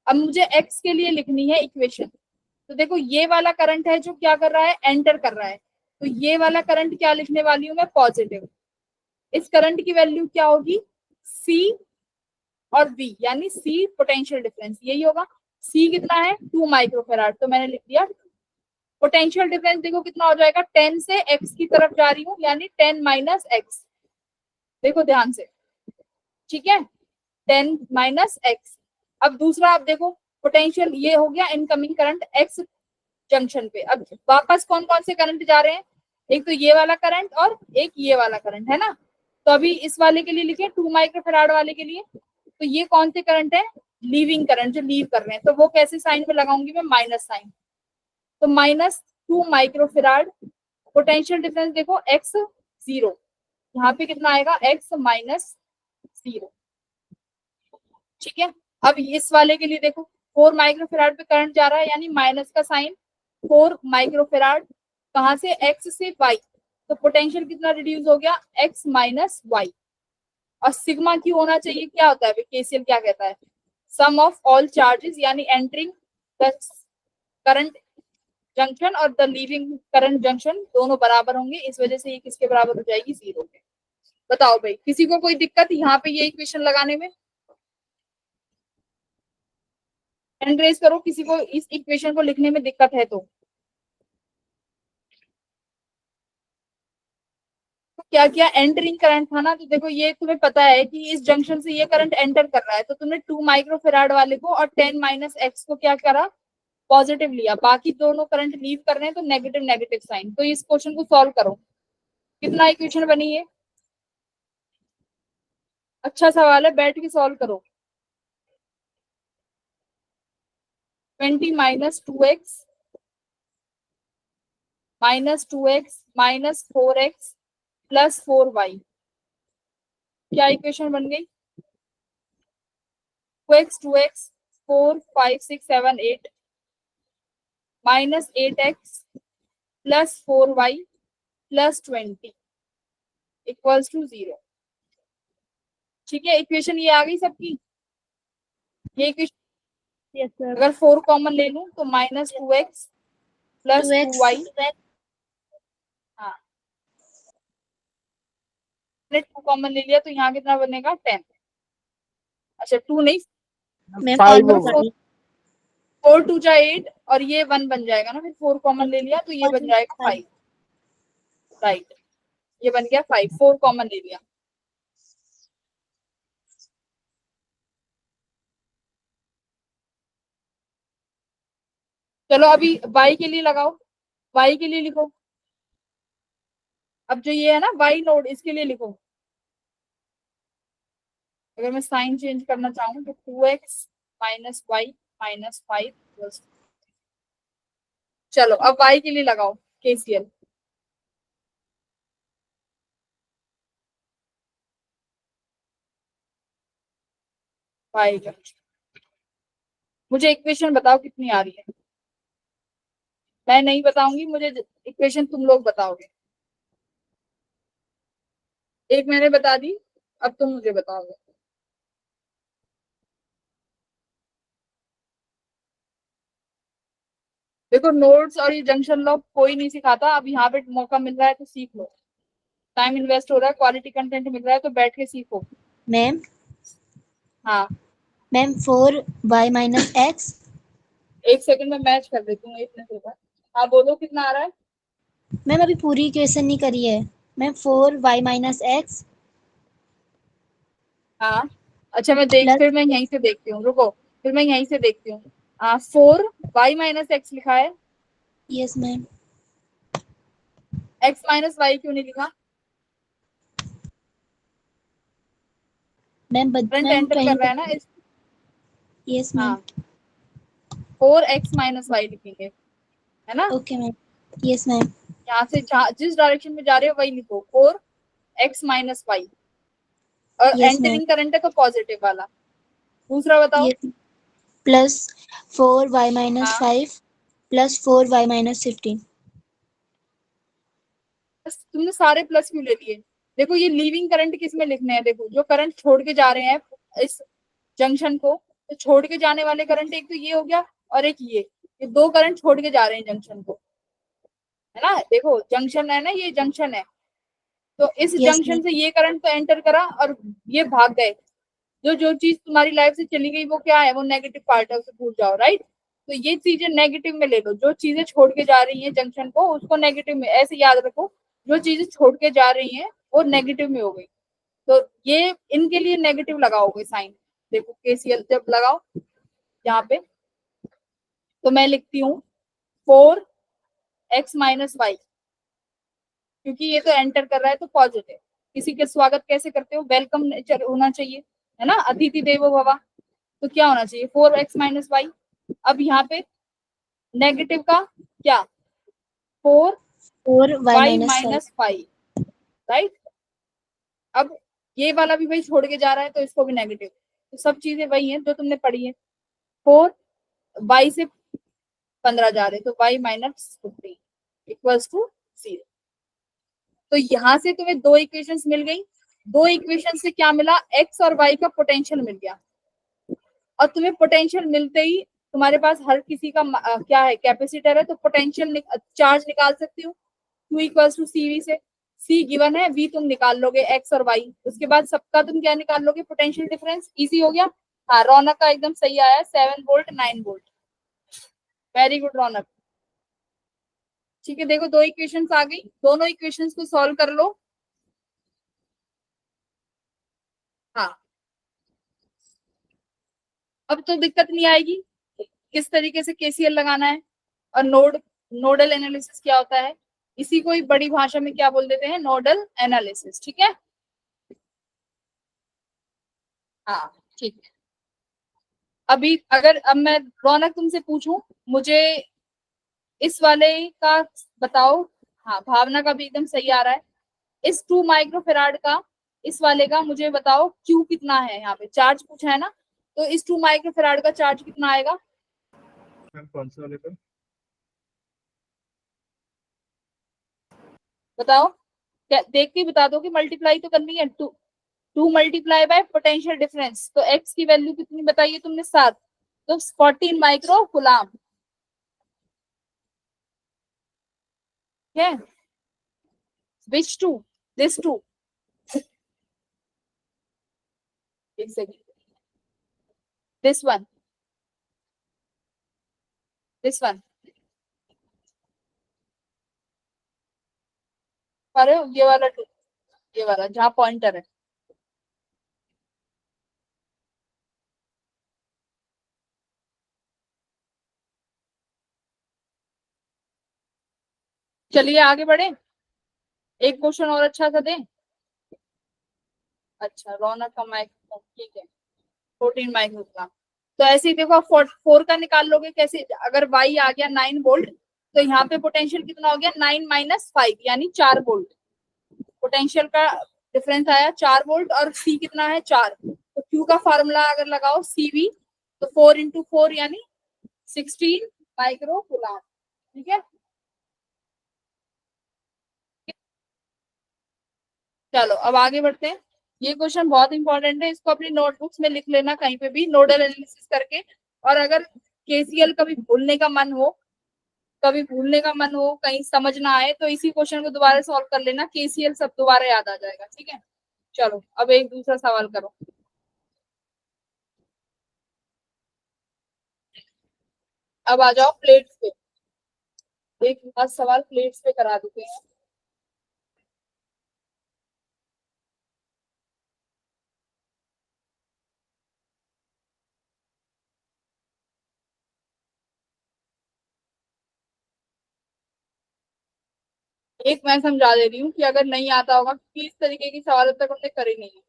अब मुझे एक्स के लिए लिखनी है इक्वेशन। तो देखो ये वाला करंट है जो क्या कर रहा है, एंटर कर रहा है, तो ये वाला करंट क्या लिखने वाली हूँ मैं, पॉजिटिव। इस करंट की वैल्यू क्या होगी, C और V, यानी C पोटेंशियल डिफरेंस, यही होगा। C कितना है, 2 माइक्रोफेराड, तो मैंने लिख दिया। पोटेंशियल डिफरेंस देखो कितना हो जाएगा, 10 से x की तरफ जा रही हूँ, यानी 10 माइनस एक्स। देखो ध्यान से, ठीक है, 10 माइनस एक्स। अब दूसरा आप देखो पोटेंशियल, ये हो गया इनकमिंग करंट एक्स जंक्शन पे। अब वापस कौन कौन से करंट जा रहे हैं, एक तो ये वाला करंट और एक ये वाला करंट, है ना। तो अभी इस वाले के लिए लिखे 2 माइक्रोफेराड वाले के लिए, तो ये कौन से करंट है, लीविंग करंट, जो लीव कर रहे हैं, तो वो कैसे साइन में लगाऊंगी मैं, माइनस साइन। तो -2 माइक्रोफेराड, पोटेंशियल डिफरेंस देखो x 0, यहाँ पे कितना आएगा, x माइनस 0, ठीक है। अब इस वाले के लिए देखो 4 माइक्रोफेराड पे करंट जा रहा है, यानी माइनस का साइन, 4 माइक्रोफेराड कहाँ से, x से y, तो पोटेंशियल कितना रिड्यूस हो गया, x माइनस y। और सिग्मा क्यू होना चाहिए, क्या होता है केसीएल क्या कहता है, सम ऑफ ऑल चार्जेस, यानी एंटरिंग द करंट जंक्शन और द लीविंग करंट जंक्शन दोनों बराबर होंगे, इस वजह से ये किसके बराबर हो जाएगी, 0 के। बताओ भाई, किसी को कोई दिक्कत यहाँ पे ये इक्वेशन लगाने में, हैंड रेज करो किसी को इस इक्वेशन को लिखने में दिक्कत है तो। क्या किया, एंटरिंग करंट था ना, तो देखो ये तुम्हें पता है कि इस जंक्शन से ये करंट एंटर कर रहा है, तो तुमने 2 माइक्रोफेराड वाले को और 10 माइनस एक्स को क्या करा, पॉजिटिव लिया, बाकी दोनों करंट लीव कर रहे हैं, तो नेगेटिव नेगेटिव साइन। तो इस क्वेश्चन को सॉल्व करो, कितना इक्वेशन बनी है, अच्छा सवाल है, बैठ के सॉल्व करो। 20 minus 2x minus 4x plus 4y, क्या इक्वेशन बन गई, 2x 4 5 6 7 8 minus 8x plus 4y plus 20 equals to 0। ठीक है, इक्वेशन ये आ गई सबकी, ये इक्वेशन। Yes, sir. अगर 4 कॉमन ले लूं तो -2x प्लस 2y, हाँ 2 कॉमन ले लिया तो यहाँ कितना बनेगा, 10। अच्छा 2 नहीं, मैं 5 कौन होगा। बता 4 2 जा 8 और ये 1 बन जाएगा ना, फिर 4 कॉमन ले लिया तो ये बन जाएगा 5, राइट, ये बन गया 5, 4 कॉमन ले लिया। चलो अभी y के लिए लगाओ, y के लिए लिखो, अब जो ये है ना y नोड, इसके लिए लिखो। अगर मैं साइन चेंज करना चाहूँ तो 2x minus y minus 5 plus, चलो अब y के लिए लगाओ केसीएल। y का मुझे इक्वेशन बताओ कितनी आ रही है, मैं नहीं बताऊंगी, मुझे इक्वेशन तुम लोग बताओगे। एक मैंने बता दी, अब तुम मुझे बताओगे। देखो नोड्स और ये जंक्शन लॉ कोई नहीं सिखाता, अब यहाँ पे मौका मिल रहा है तो सीख लो, टाइम इन्वेस्ट हो रहा है, क्वालिटी कंटेंट मिल रहा है तो बैठ के सीखो। मैम हाँ मैम 4y माइनस एक्स। एक सेकंड में मैच कर देती हूँ इतने से बाद। हाँ बोलो कितना आ रहा है। मैम अभी पूरी इक्वेशन नहीं करी है। मैम 4y माइनस एक्स हाँ अच्छा प्लस फिर मैं यहीं से देखती हूँ, रुको फिर मैं यहीं से देखती हूँ। 4y-x लिखा है, यस मैम। x-y क्यों नहीं लिखा? मैम करंट मैम एंटर कहीं कर रहा है ना इस। Yes ma'am. हाँ 4x-y लिखेंगे, है ना? Okay ma'am. Yes ma'am. यहाँ से जिस डायरेक्शन में जा रहे हो वही लिखो, 4x-y। और यस मैम। एंटरिंग करंट है तो पॉजिटिव वाला। दूसरा बताओ। यस प्लस 4y माइनस हाँ 5 प्लस 4y माइनस 15। बस तुमने सारे प्लस क्यों ले लिए? देखो ये लीविंग करंट किस में लिखने हैं, देखो जो करंट छोड़ के जा रहे हैं इस जंक्शन को, तो छोड़ के जाने वाले करंट एक तो ये हो गया और एक ये दो करंट छोड़ के जा रहे हैं जंक्शन को, है ना? देखो जंक्शन है ना, ये जंक्शन है, तो इस यस मैम। जंक्शन से ये करंट तो एंटर करा और ये भाग गए। जो जो चीज तुम्हारी लाइफ से चली गई वो क्या है, वो नेगेटिव पार्ट है, उसे भूल जाओ, राइट? तो ये चीजें नेगेटिव में ले लो, जो चीजें छोड़ के जा रही हैं जंक्शन को उसको नेगेटिव में ऐसे याद रखो, जो चीजें छोड़ के जा रही हैं वो नेगेटिव में हो गई, तो ये इनके लिए नेगेटिव लगाओगे साइन। देखो केसीएल जब लगाओ यहाँ पे, तो मैं लिखती हूँ 4x-y, क्योंकि ये तो एंटर कर रहा है तो पॉजिटिव। किसी के स्वागत कैसे करते हो, वेलकम नेचर होना चाहिए, है ना, अतिथि देवो भव। तो क्या होना चाहिए 4x-y। अब यहाँ पे नेगेटिव का क्या, 4y4y माइनस 5। Minus 5, right? अब ये वाला भी भाई छोड़ के जा रहा है तो इसको भी नेगेटिव, तो सब चीजें वही हैं जो तुमने पढ़ी है। 4y से 15 जा रहे तो y माइनस 15 इक्वल्स टू 0। तो यहां से तुम्हें दो इक्वेशंस मिल गई, दो इक्वेशन से क्या मिला, x और y का पोटेंशियल मिल गया। और तुम्हें पोटेंशियल मिलते ही तुम्हारे पास हर किसी का क्या है, कैपेसिटर है, तो पोटेंशियल चार्ज निकाल सकती हो, Q इक्वल्स टू CV से। C गिवन है, V तुम निकाल लोगे, x और y, उसके बाद सबका तुम क्या निकाल लोगे, पोटेंशियल डिफरेंस। इजी हो गया। हाँ रौनक का एकदम सही आया, 7 वोल्ट 9 वोल्ट। वेरी गुड रौनक। ठीक है देखो दो इक्वेशंस आ गई, दोनों इक्वेशंस को सॉल्व कर लो। हाँ अब तो दिक्कत नहीं आएगी किस तरीके से केसीएल लगाना है। और नोडल एनालिसिस क्या होता है, इसी को ही बड़ी भाषा में क्या बोल देते हैं, नोडल एनालिसिस। ठीक है हाँ ठीक है। अभी अगर अब मैं रौनक तुमसे पूछूं, मुझे इस वाले का बताओ। हाँ भावना का भी एकदम सही आ रहा है। इस 2 माइक्रोफेराड का, इस वाले का मुझे बताओ क्यू कितना है, यहाँ पे चार्ज पूछा है ना, तो इस 2 माइक्रोफेराड का चार्ज कितना आएगा? कौन से वाले पे? बताओ, क्या देख के बता दो कि मल्टीप्लाई तो करनी है। 2 मल्टीप्लाई बाय पोटेंशियल डिफरेंस, तो एक्स की वैल्यू कितनी बताइए तुमने, 7, तो 14 माइक्रो गुलाम। ठीक है, विच टू, दिस टू, एक second, this one, this one, अरे ये वाला टू, ये वाला जहाँ पॉइंटर है। चलिए आगे बढ़े, एक क्वेश्चन और अच्छा सा दें। अच्छा रौनक का माइक, ठीक है, 14 माइक्रो का। तो ऐसे ही देखो, 4 का निकाल लोगे कैसे, अगर y आ गया 9 वोल्ट, तो यहाँ पे पोटेंशियल कितना हो गया, 9 - 5 यानी 4 वोल्ट। पोटेंशियल का डिफरेंस आया 4 वोल्ट, और C कितना है, 4, तो Q का फार्मूला अगर लगाओ CV, तो 4 × 4 यानी 16 माइक्रो कूलम। ठीक है चलो अब आगे बढ़ते हैं। ये क्वेश्चन बहुत इंपॉर्टेंट है, इसको अपनी नोटबुक्स में लिख लेना कहीं पे भी, नोडल एनालिसिस करके। और अगर केसीएल कभी भूलने का मन हो, कभी भूलने का मन हो, कहीं समझ ना आए, तो इसी क्वेश्चन को दोबारा सॉल्व कर लेना, केसीएल सब दोबारा याद आ जाएगा। ठीक है चलो अब एक दूसरा सवाल करो। अब आ जाओ प्लेट्स पे। एक लास्ट सवाल प्लेट्स पे करा देते हैं। एक मैं समझा दे रही हूँ कि अगर नहीं आता होगा, क्योंकि इस तरीके की सवाल अब तक हमने करे नहीं है।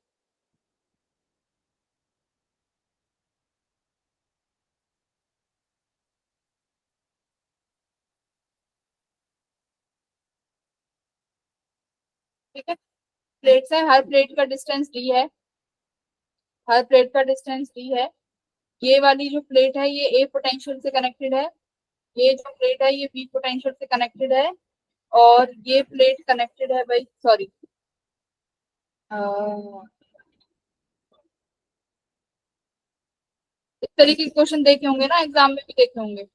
ठीक है, प्लेट्स है, हर प्लेट का डिस्टेंस डी है, हर प्लेट का डिस्टेंस डी है। ये वाली जो प्लेट है ये ए पोटेंशियल से कनेक्टेड है, ये जो प्लेट है ये बी पोटेंशियल से कनेक्टेड है, और ये प्लेट कनेक्टेड है भाई, सॉरी इस तरीके के क्वेश्चन देखे होंगे ना, एग्जाम में भी देखे होंगे।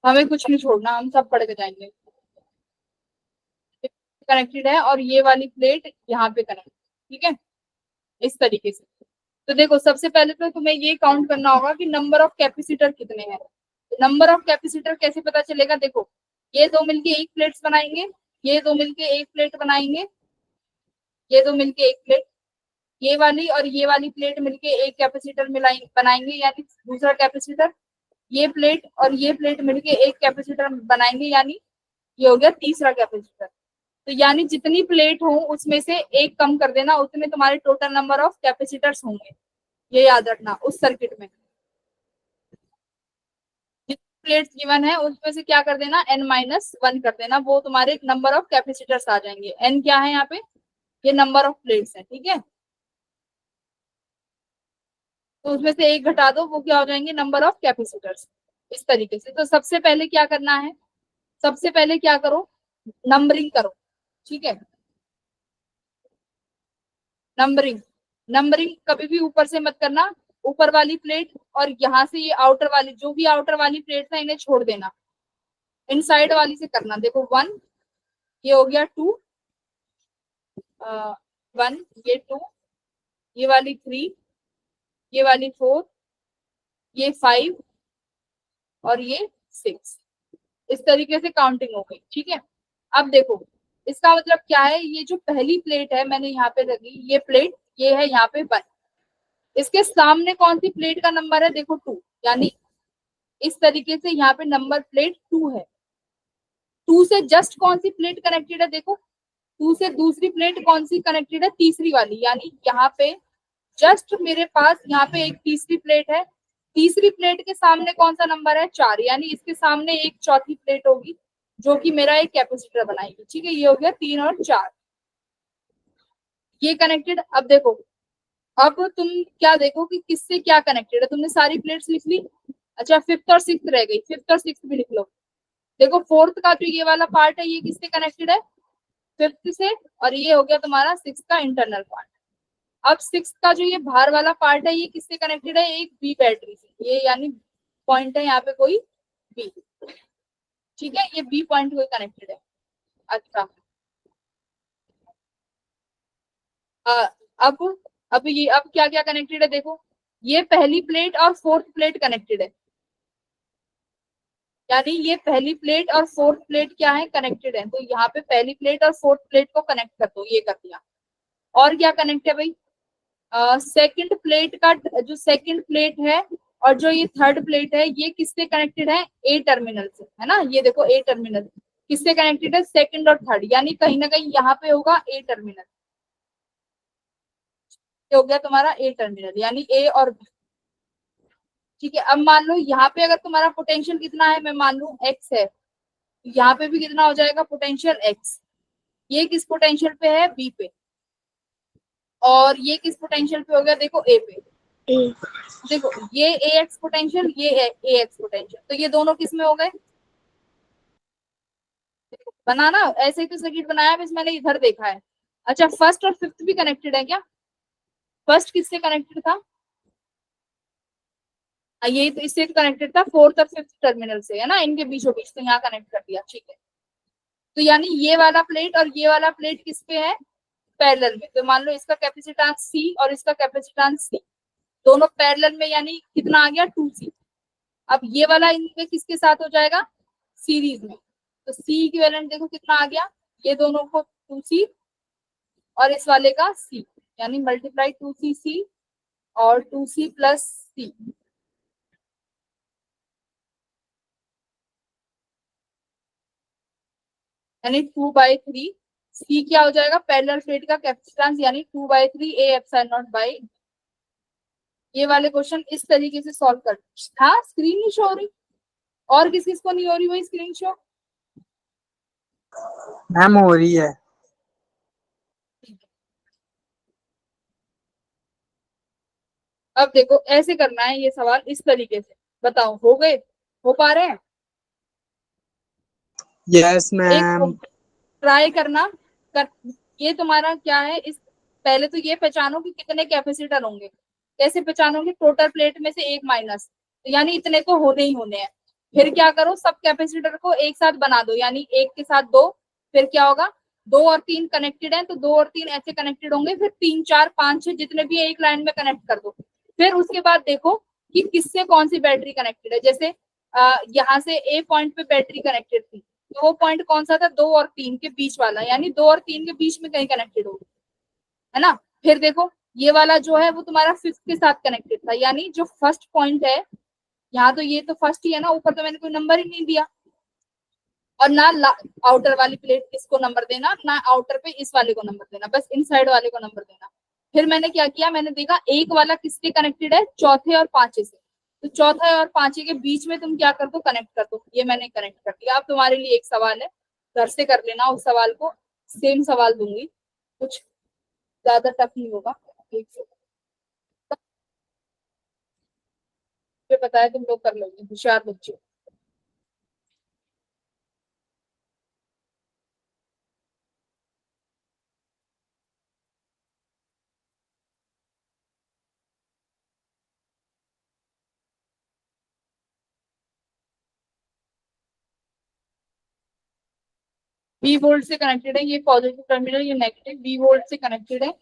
हमें कुछ नहीं छोड़ना, हम सब पढ़ के जाएंगे। कनेक्टेड है और ये वाली प्लेट यहाँ पे कनेक्ट, ठीक है, इस तरीके से। तो देखो सबसे पहले तो तुम्हें ये काउंट करना होगा कि नंबर ऑफ कैपेसिटर कितने हैं। नंबर ऑफ कैपेसिटर कैसे पता चलेगा, देखो ये दो मिलके एक प्लेट्स बनाएंगे, ये दो मिलके एक प्लेट बनाएंगे, ये दो मिलके एक प्लेट, ये वाली और ये वाली प्लेट मिलके एक कैपेसिटर मिलाएंगे बनाएंगे यानी दूसरा कैपेसिटर, ये प्लेट और ये प्लेट मिलके एक कैपेसिटर बनाएंगे यानी ये हो गया तीसरा कैपेसिटर। तो यानी जितनी प्लेट हो उसमें से एक कम कर देना, उतने तुम्हारे टोटल नंबर ऑफ कैपेसिटर्स होंगे, ये याद रखना उस सर्किट में। जितनी प्लेट्स गिवन है उसमें से क्या कर देना, n-1 कर देना, वो तुम्हारे नंबर ऑफ कैपेसिटर्स आ जाएंगे। n क्या है यहाँ पे, ये नंबर ऑफ प्लेट्स है, ठीक है। तो उसमें से एक घटा दो, वो क्या हो जाएंगे, नंबर ऑफ कैपेसिटर्स, इस तरीके से। तो सबसे पहले क्या करना है, सबसे पहले क्या करो, नंबरिंग करो, ठीक है। नंबरिंग, नंबरिंग कभी भी ऊपर से मत करना, ऊपर वाली प्लेट और यहाँ से ये आउटर वाली, जो भी आउटर वाली प्लेट है इन्हें छोड़ देना, इनसाइड वाली से करना। देखो 1, ये हो गया 2, 1, ये 2, ये वाली 3, ये वाली 4, ये 5 और ये 6, इस तरीके से काउंटिंग हो गई, ठीक है। अब देखो इसका मतलब क्या है, ये जो पहली प्लेट है मैंने यहाँ पे लगी, ये प्लेट ये है यहाँ पे 1, इसके सामने कौन सी प्लेट का नंबर है, देखो 2, यानी इस तरीके से यहाँ पे नंबर प्लेट 2 है। 2 से जस्ट कौन सी प्लेट कनेक्टेड है, देखो 2 से दूसरी प्लेट कौन सी कनेक्टेड है, तीसरी वाली, यानी यहाँ पे जस्ट मेरे पास यहाँ पे एक तीसरी प्लेट है, तीसरी प्लेट के सामने कौन सा नंबर है, 4, यानी इसके सामने एक चौथी प्लेट होगी जो कि मेरा एक कैपेसिटर बनाएगी, ठीक है। ये हो गया 3 और 4, ये कनेक्टेड। अब देखो, अब तुम क्या देखो कि किससे क्या कनेक्टेड है, तुमने सारी प्लेट्स लिख ली, अच्छा फिफ्थ और सिक्स रह गई, फिफ्थ और सिक्स भी लिख लो। देखो फोर्थ का जो ये वाला पार्ट है ये किससे कनेक्टेड है, फिफ्थ से, और ये हो गया तुम्हारा सिक्स का इंटरनल पार्ट। अब सिक्स का जो ये बाहर वाला पार्ट है ये किससे कनेक्टेड है, एक बी बैटरी से, ये यानी पॉइंट है यहाँ पे कोई बी, ठीक है, ये बी पॉइंट कोई कनेक्टेड है। अच्छा अ, अब क्या क्या कनेक्टेड है, देखो ये पहली प्लेट और फोर्थ प्लेट कनेक्टेड है, यानी ये पहली प्लेट और फोर्थ प्लेट क्या है, कनेक्टेड है। तो यहाँ पे पहली प्लेट और फोर्थ प्लेट को कनेक्ट कर दो, ये कर दिया। और क्या कनेक्ट है भाई, सेकंड प्लेट का जो सेकंड प्लेट है और जो ये थर्ड प्लेट है ये किससे कनेक्टेड है, ए टर्मिनल से, है ना। ये देखो ए टर्मिनल किससे कनेक्टेड है, सेकंड और थर्ड, यानी कहीं ना कहीं यहाँ पे होगा ए टर्मिनल, हो गया तुम्हारा ए टर्मिनल, यानी ए और बी, ठीक है। अब मान लो यहाँ पे अगर तुम्हारा पोटेंशियल कितना है, मैं मान लू एक्स है, यहाँ पे भी कितना हो जाएगा पोटेंशियल एक्स, ये किस पोटेंशियल पे है, बी पे, और ये किस पोटेंशियल पे हो गया, देखो ए पे। ए देखो ये ए एक्स पोटेंशियल, ये ए एक्स पोटेंशियल, तो ये दोनों किस में हो गए, बनाना ऐसे ही तो सर्किट बनाया बस मैंने इधर देखा है। अच्छा फर्स्ट और फिफ्थ भी कनेक्टेड है क्या, फर्स्ट किससे कनेक्टेड था, ये तो इससे कनेक्टेड था, फोर्थ और फिफ्थ टर्मिनल से, है ना, इनके बीचों बीच, तो यहाँ कनेक्ट कर दिया, ठीक है। तो यानी ये वाला प्लेट और ये वाला प्लेट किस पे है, पैरेलल में। तो मान लो इसका कैपेसिटेंस सी और इसका कैपेसिटेंस सी, दोनों पैरेलल में, यानी कितना आ गया 2C, अब ये वाला इनके किसके साथ हो जाएगा, सीरीज में, तो सी इक्विवेलेंट देखो कितना आ गया, ये दोनों को 2c और इस वाले का c, यानी मल्टीप्लाई 2cc और 2c प्लस c। यानी 2/3 c क्या हो जाएगा, पैरेलल प्लेट का कैपेसिटेंस, यानी 2/3 a एप्सिलॉन नॉट बाई। ये वाले क्वेश्चन इस तरीके से सॉल्व कर, हाँ स्क्रीन नहीं शो हो रही, और किस किस को नहीं हो रही वही स्क्रीन शो? मैम हो रही है। अब देखो ऐसे करना है ये सवाल इस तरीके से, बताओ हो गए, हो पा रहे हैं? यस एक मैम। ट्राई करना कर, ये तुम्हारा क्या है, इस पहले तो ये पहचानो कि कितने कैपेसिटर होंगे। कैसे पहचानोगे, टोटल प्लेट में से एक माइनस, तो यानी इतने तो होने ही होने हैं। फिर क्या करो, सब कैपेसिटर को एक साथ बना दो, यानी एक के साथ दो, फिर क्या होगा, 2 और 3 कनेक्टेड हैं तो 2 और 3 ऐसे कनेक्टेड होंगे, फिर 3 4 5 6 जितने भी एक लाइन में कनेक्ट कर दो। फिर उसके बाद देखो कि किससे कौन सी बैटरी कनेक्टेड है। जैसे यहाँ से ए पॉइंट पे बैटरी कनेक्टेड थी, तो वो पॉइंट कौन सा था, 2 और 3 के बीच वाला, यानी 2 और 3 के बीच में कहीं कनेक्टेड होगी, है ना। फिर देखो ये वाला जो है वो तुम्हारा फिफ्थ के साथ कनेक्टेड था, यानी जो फर्स्ट पॉइंट है, यहाँ तो ये तो फर्स्ट ही है ना, ऊपर तो मैंने कोई नंबर ही नहीं दिया, और ना आउटर वाली प्लेट इसको नंबर देना, ना आउटर पे इस वाले को नंबर देना, बस इनसाइड वाले को नंबर देना। फिर मैंने क्या किया, मैंने देखा एक वाला किसके कनेक्टेड है, चौथे और पांचवे से, तो चौथे और पांचवे के बीच में तुम क्या कर दो, कनेक्ट कर दो। ये मैंने कनेक्ट कर दिया। अब तुम्हारे लिए एक सवाल है, घर से कर लेना उस सवाल को, सेम सवाल दूंगी, कुछ ज्यादा टफ नहीं होगा। एक से मुझे पता है तुम लोग कर लोगे, होशियार बच्चे हो। बी वोल्ट से कनेक्टेड है, ये पॉजिटिव टर्मिनल, ये नेगेटिव, बी वोल्ट से कनेक्टेड है,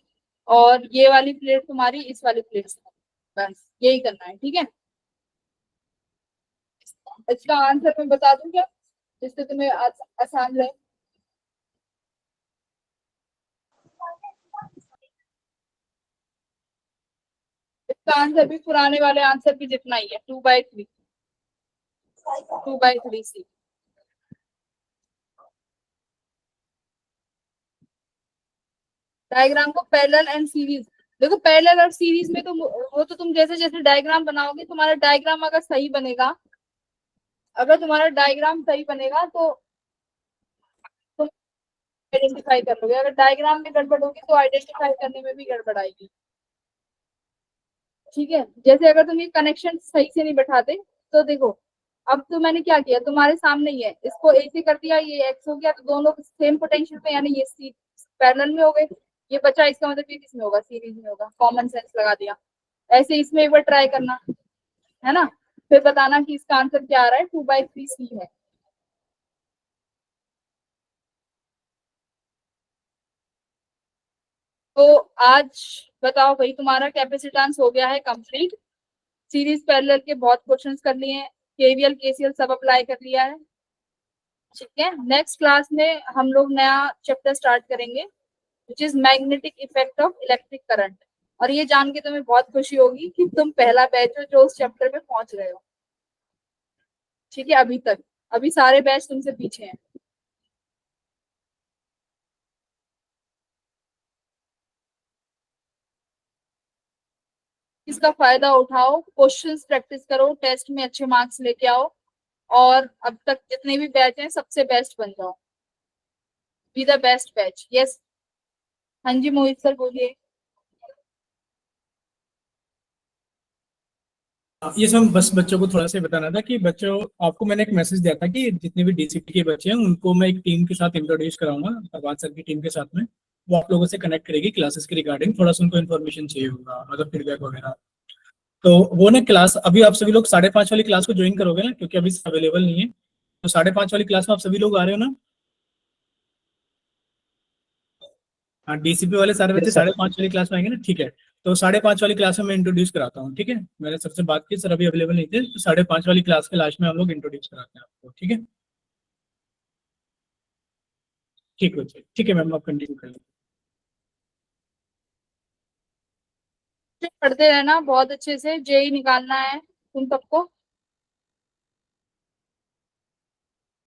और ये वाली प्लेट तुम्हारी इस वाली प्लेट से, बस यही करना है, ठीक है। इसका आंसर मैं बता दूं क्या, जिससे तुम्हें आसान रहे। इसका आंसर भी पुराने वाले आंसर भी जितना ही है, 2/3, 2/3 सी। डायग्राम को पैरेलल एंड सीरीज, देखो पैरेलल और सीरीज में तो वो तो तुम जैसे जैसे डायग्राम बनाओगे, तुम्हारा डायग्राम अगर सही बनेगा, अगर तुम्हारा डायग्राम सही बनेगा तो तुम आइडेंटिफाई कर लोगे। अगर डायग्राम में गड़बड़ होगी तो आइडेंटिफाई करने में भी गड़बड़ आएगी, ठीक है। जैसे अगर तुम ये कनेक्शन सही से नहीं बैठाते, तो देखो अब तो मैंने क्या किया, तुम्हारे सामने ही है, इसको ए से कर दिया, ये एक्स हो गया, तो दोनों सेम पोटेंशियल पे, यानी ये सी पैरेलल में हो गए, ये बचा, इसका मतलब ये किसमें होगा, सीरीज में होगा, कॉमन सेंस लगा दिया। ऐसे इसमें एक बार ट्राई करना, है ना, फिर बताना कि इसका आंसर क्या आ रहा है, 2/3 सी है। तो आज बताओ भाई, तुम्हारा कैपेसिटेंस हो गया है कंप्लीट, सीरीज पैरेलल के बहुत क्वेश्चंस कर लिए हैं, केवीएल केसीएल सब अप्लाई कर लिया है, ठीक है। नेक्स्ट क्लास में हम लोग नया चैप्टर स्टार्ट करेंगे, which is magnetic effect of electric current. और ये जान के तुम्हें बहुत खुशी होगी कि तुम पहला बैच हो जो उस चैप्टर में पहुंच रहे हो, ठीक है। अभी तक अभी सारे बैच तुमसे पीछे हैं। इसका फायदा उठाओ, क्वेश्चंस प्रैक्टिस करो, टेस्ट में अच्छे मार्क्स लेके आओ, और अब तक जितने भी बैच हैं सबसे बेस्ट बन जाओ, be the best batch. Yes, हाँ जी मोहित सर बोलिए। ये सब बस बच्चों को थोड़ा सा बताना था कि बच्चों, आपको मैंने एक मैसेज दिया था कि जितने भी डीसीपी के बच्चे हैं उनको मैं एक टीम के साथ इंट्रोड्यूस कराऊंगा, प्रभात सर की टीम के साथ में, वो आप लोगों से कनेक्ट करेगी क्लासेस के रिगार्डिंग, थोड़ा सा उनको इन्फॉर्मेशन चाहिए होगा, मतलब फीडबैक वगैरह। तो वो ना क्लास, अभी आप सभी लोग 5:30 वाली क्लास को ज्वाइन करोगे ना, क्योंकि अभी अवेलेबल नहीं है, तो 5:30 वाली क्लास में आप सभी लोग आ रहे हो ना। हाँ, डीसीपी वाले सारे बच्चे 5:30 वाली क्लास में आएंगे ना, ठीक है। तो 5:30 वाली क्लास में मैं इंट्रोड्यूस कराता हूँ, ठीक है। मैंने सबसे बात की, सर अभी अवेलेबल नहीं थे, तो 5:30 वाली क्लास के लास्ट में हम लोग इंट्रोड्यूस कराते हैं आपको, ठीक है। ठीक है मैम, आप कंटिन्यू कर लीजिए। पढ़ते रहना बहुत अच्छे से, जेई निकालना है तुम सबको।